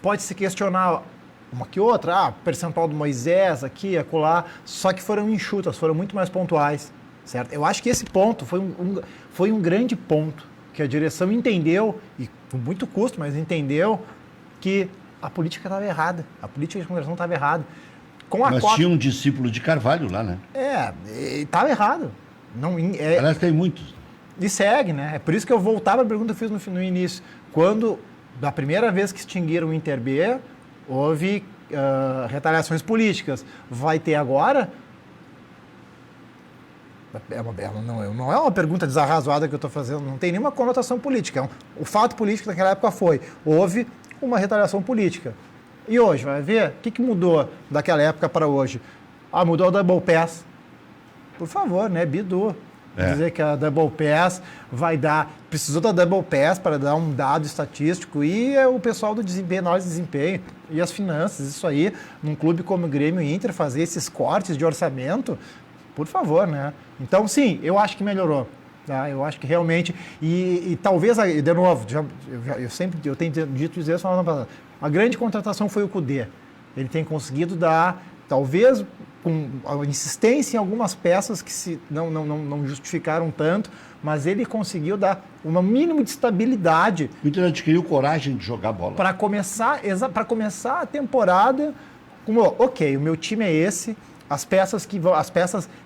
pode-se questionar uma que outra, percentual do Moisés aqui, acolá, só que foram enxutas, foram muito mais pontuais, certo? Eu acho que esse ponto foi um grande ponto, que a direção entendeu, e com muito custo, mas entendeu que a política estava errada, a política de contratação estava errada. Mas tinha um discípulo de Carvalho lá, né? Estava errado. Aliás, tem muitos. E segue, né? É por isso que eu voltava à pergunta que eu fiz no início. Quando, da primeira vez que extinguiram o Inter B, houve retaliações políticas. Vai ter agora? Não é uma pergunta desarrazoada que eu estou fazendo, não tem nenhuma conotação política. O fato político daquela época houve uma retaliação política. E hoje, vai ver? O que mudou daquela época para hoje? Mudou o Double Pass. Por favor, né? Bidu. Dizer que a Double Pass precisou da Double Pass para dar um dado estatístico e o pessoal do desempenho, análise de desempenho e as finanças, isso aí, num clube como o Grêmio e Inter, fazer esses cortes de orçamento, por favor, né? Então, sim, eu acho que melhorou. Tá? Eu acho que realmente, e talvez, de novo, eu tenho dito isso semana passada, a grande contratação foi o Kudê. Ele tem conseguido dar, talvez, com a insistência em algumas peças que não justificaram tanto, mas ele conseguiu dar um mínimo de estabilidade. O Inter adquiriu coragem de jogar bola. Para começar a temporada, ok, o meu time é esse, as peças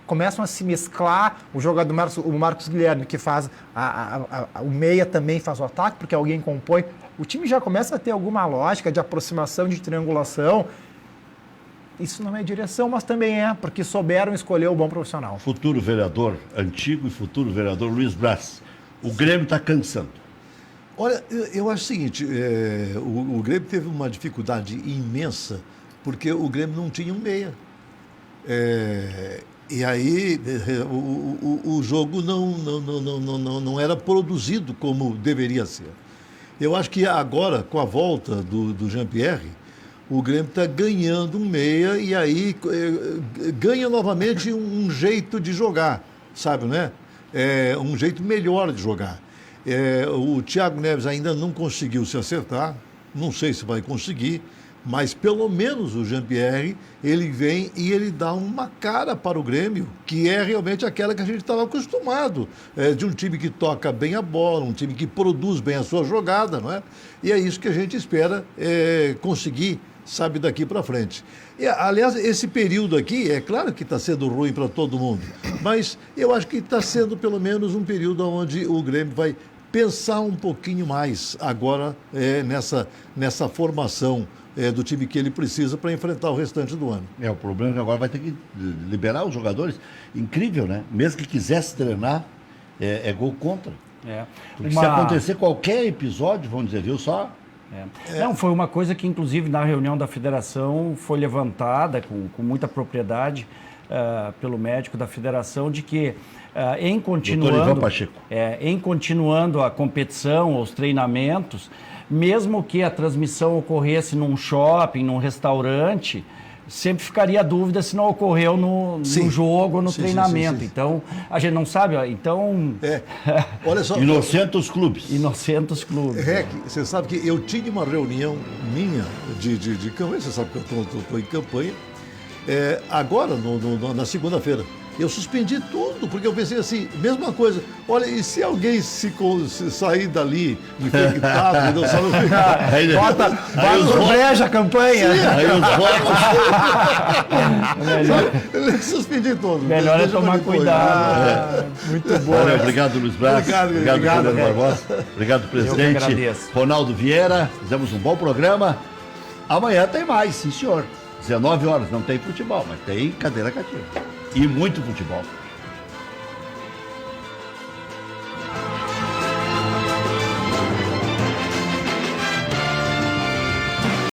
começam a se mesclar, o jogador, o Marcos Guilherme, que faz o meia também faz o ataque, porque alguém compõe, o time já começa a ter alguma lógica de aproximação, de triangulação. Isso não é direção, mas também porque souberam escolher o bom profissional. Futuro vereador, antigo e futuro vereador Luiz Braz, o Grêmio está cansando. Olha, eu acho o seguinte, o Grêmio teve uma dificuldade imensa, porque o Grêmio não tinha um meia. E aí o jogo não era produzido como deveria ser. Eu acho que agora, com a volta do Jean-Pierre, o Grêmio está ganhando um meia e aí ganha novamente um jeito de jogar, sabe, né? Um jeito melhor de jogar. O Thiago Neves ainda não conseguiu se acertar, não sei se vai conseguir, mas pelo menos o Jean-Pierre, ele vem e ele dá uma cara para o Grêmio, que é realmente aquela que a gente estava acostumado, de um time que toca bem a bola, um time que produz bem a sua jogada, não é? E é isso que a gente espera conseguir sabe, daqui para frente. E, aliás, esse período aqui, é claro que está sendo ruim para todo mundo, mas eu acho que está sendo pelo menos um período onde o Grêmio vai pensar um pouquinho mais agora nessa formação do time que ele precisa para enfrentar o restante do ano. O problema é que agora vai ter que liberar os jogadores. Incrível, né? Mesmo que quisesse treinar, é gol contra. Porque se acontecer qualquer episódio, vamos dizer, viu só? Não, foi uma coisa que, inclusive, na reunião da federação foi levantada com muita propriedade pelo médico da federação, de que em continuando a competição, os treinamentos, mesmo que a transmissão ocorresse num shopping, num restaurante, sempre ficaria a dúvida se não ocorreu no jogo, no treinamento. Sim. Então, a gente não sabe. Então... Olha só. Inocentos clubes. Inocentos clubes. Rec, você sabe que eu tinha uma reunião minha de campanha, você sabe que eu estou em campanha, agora, na segunda-feira. Eu suspendi tudo, porque eu pensei assim, mesma coisa. Olha, e se alguém se sair dali infectado, não sabe ficar? Bota por breja a campanha. Sim, aí os votos. Suspendi tudo. Melhor é tomar cuidado. Muito bom. Valeu, obrigado, Luiz Braz. Obrigado, Barbosa. Obrigado, presidente. Eu que agradeço. Ronaldo Vieira, fizemos um bom programa. Amanhã tem mais, sim senhor. 19 horas, não tem futebol, mas tem cadeira cativa. E muito futebol.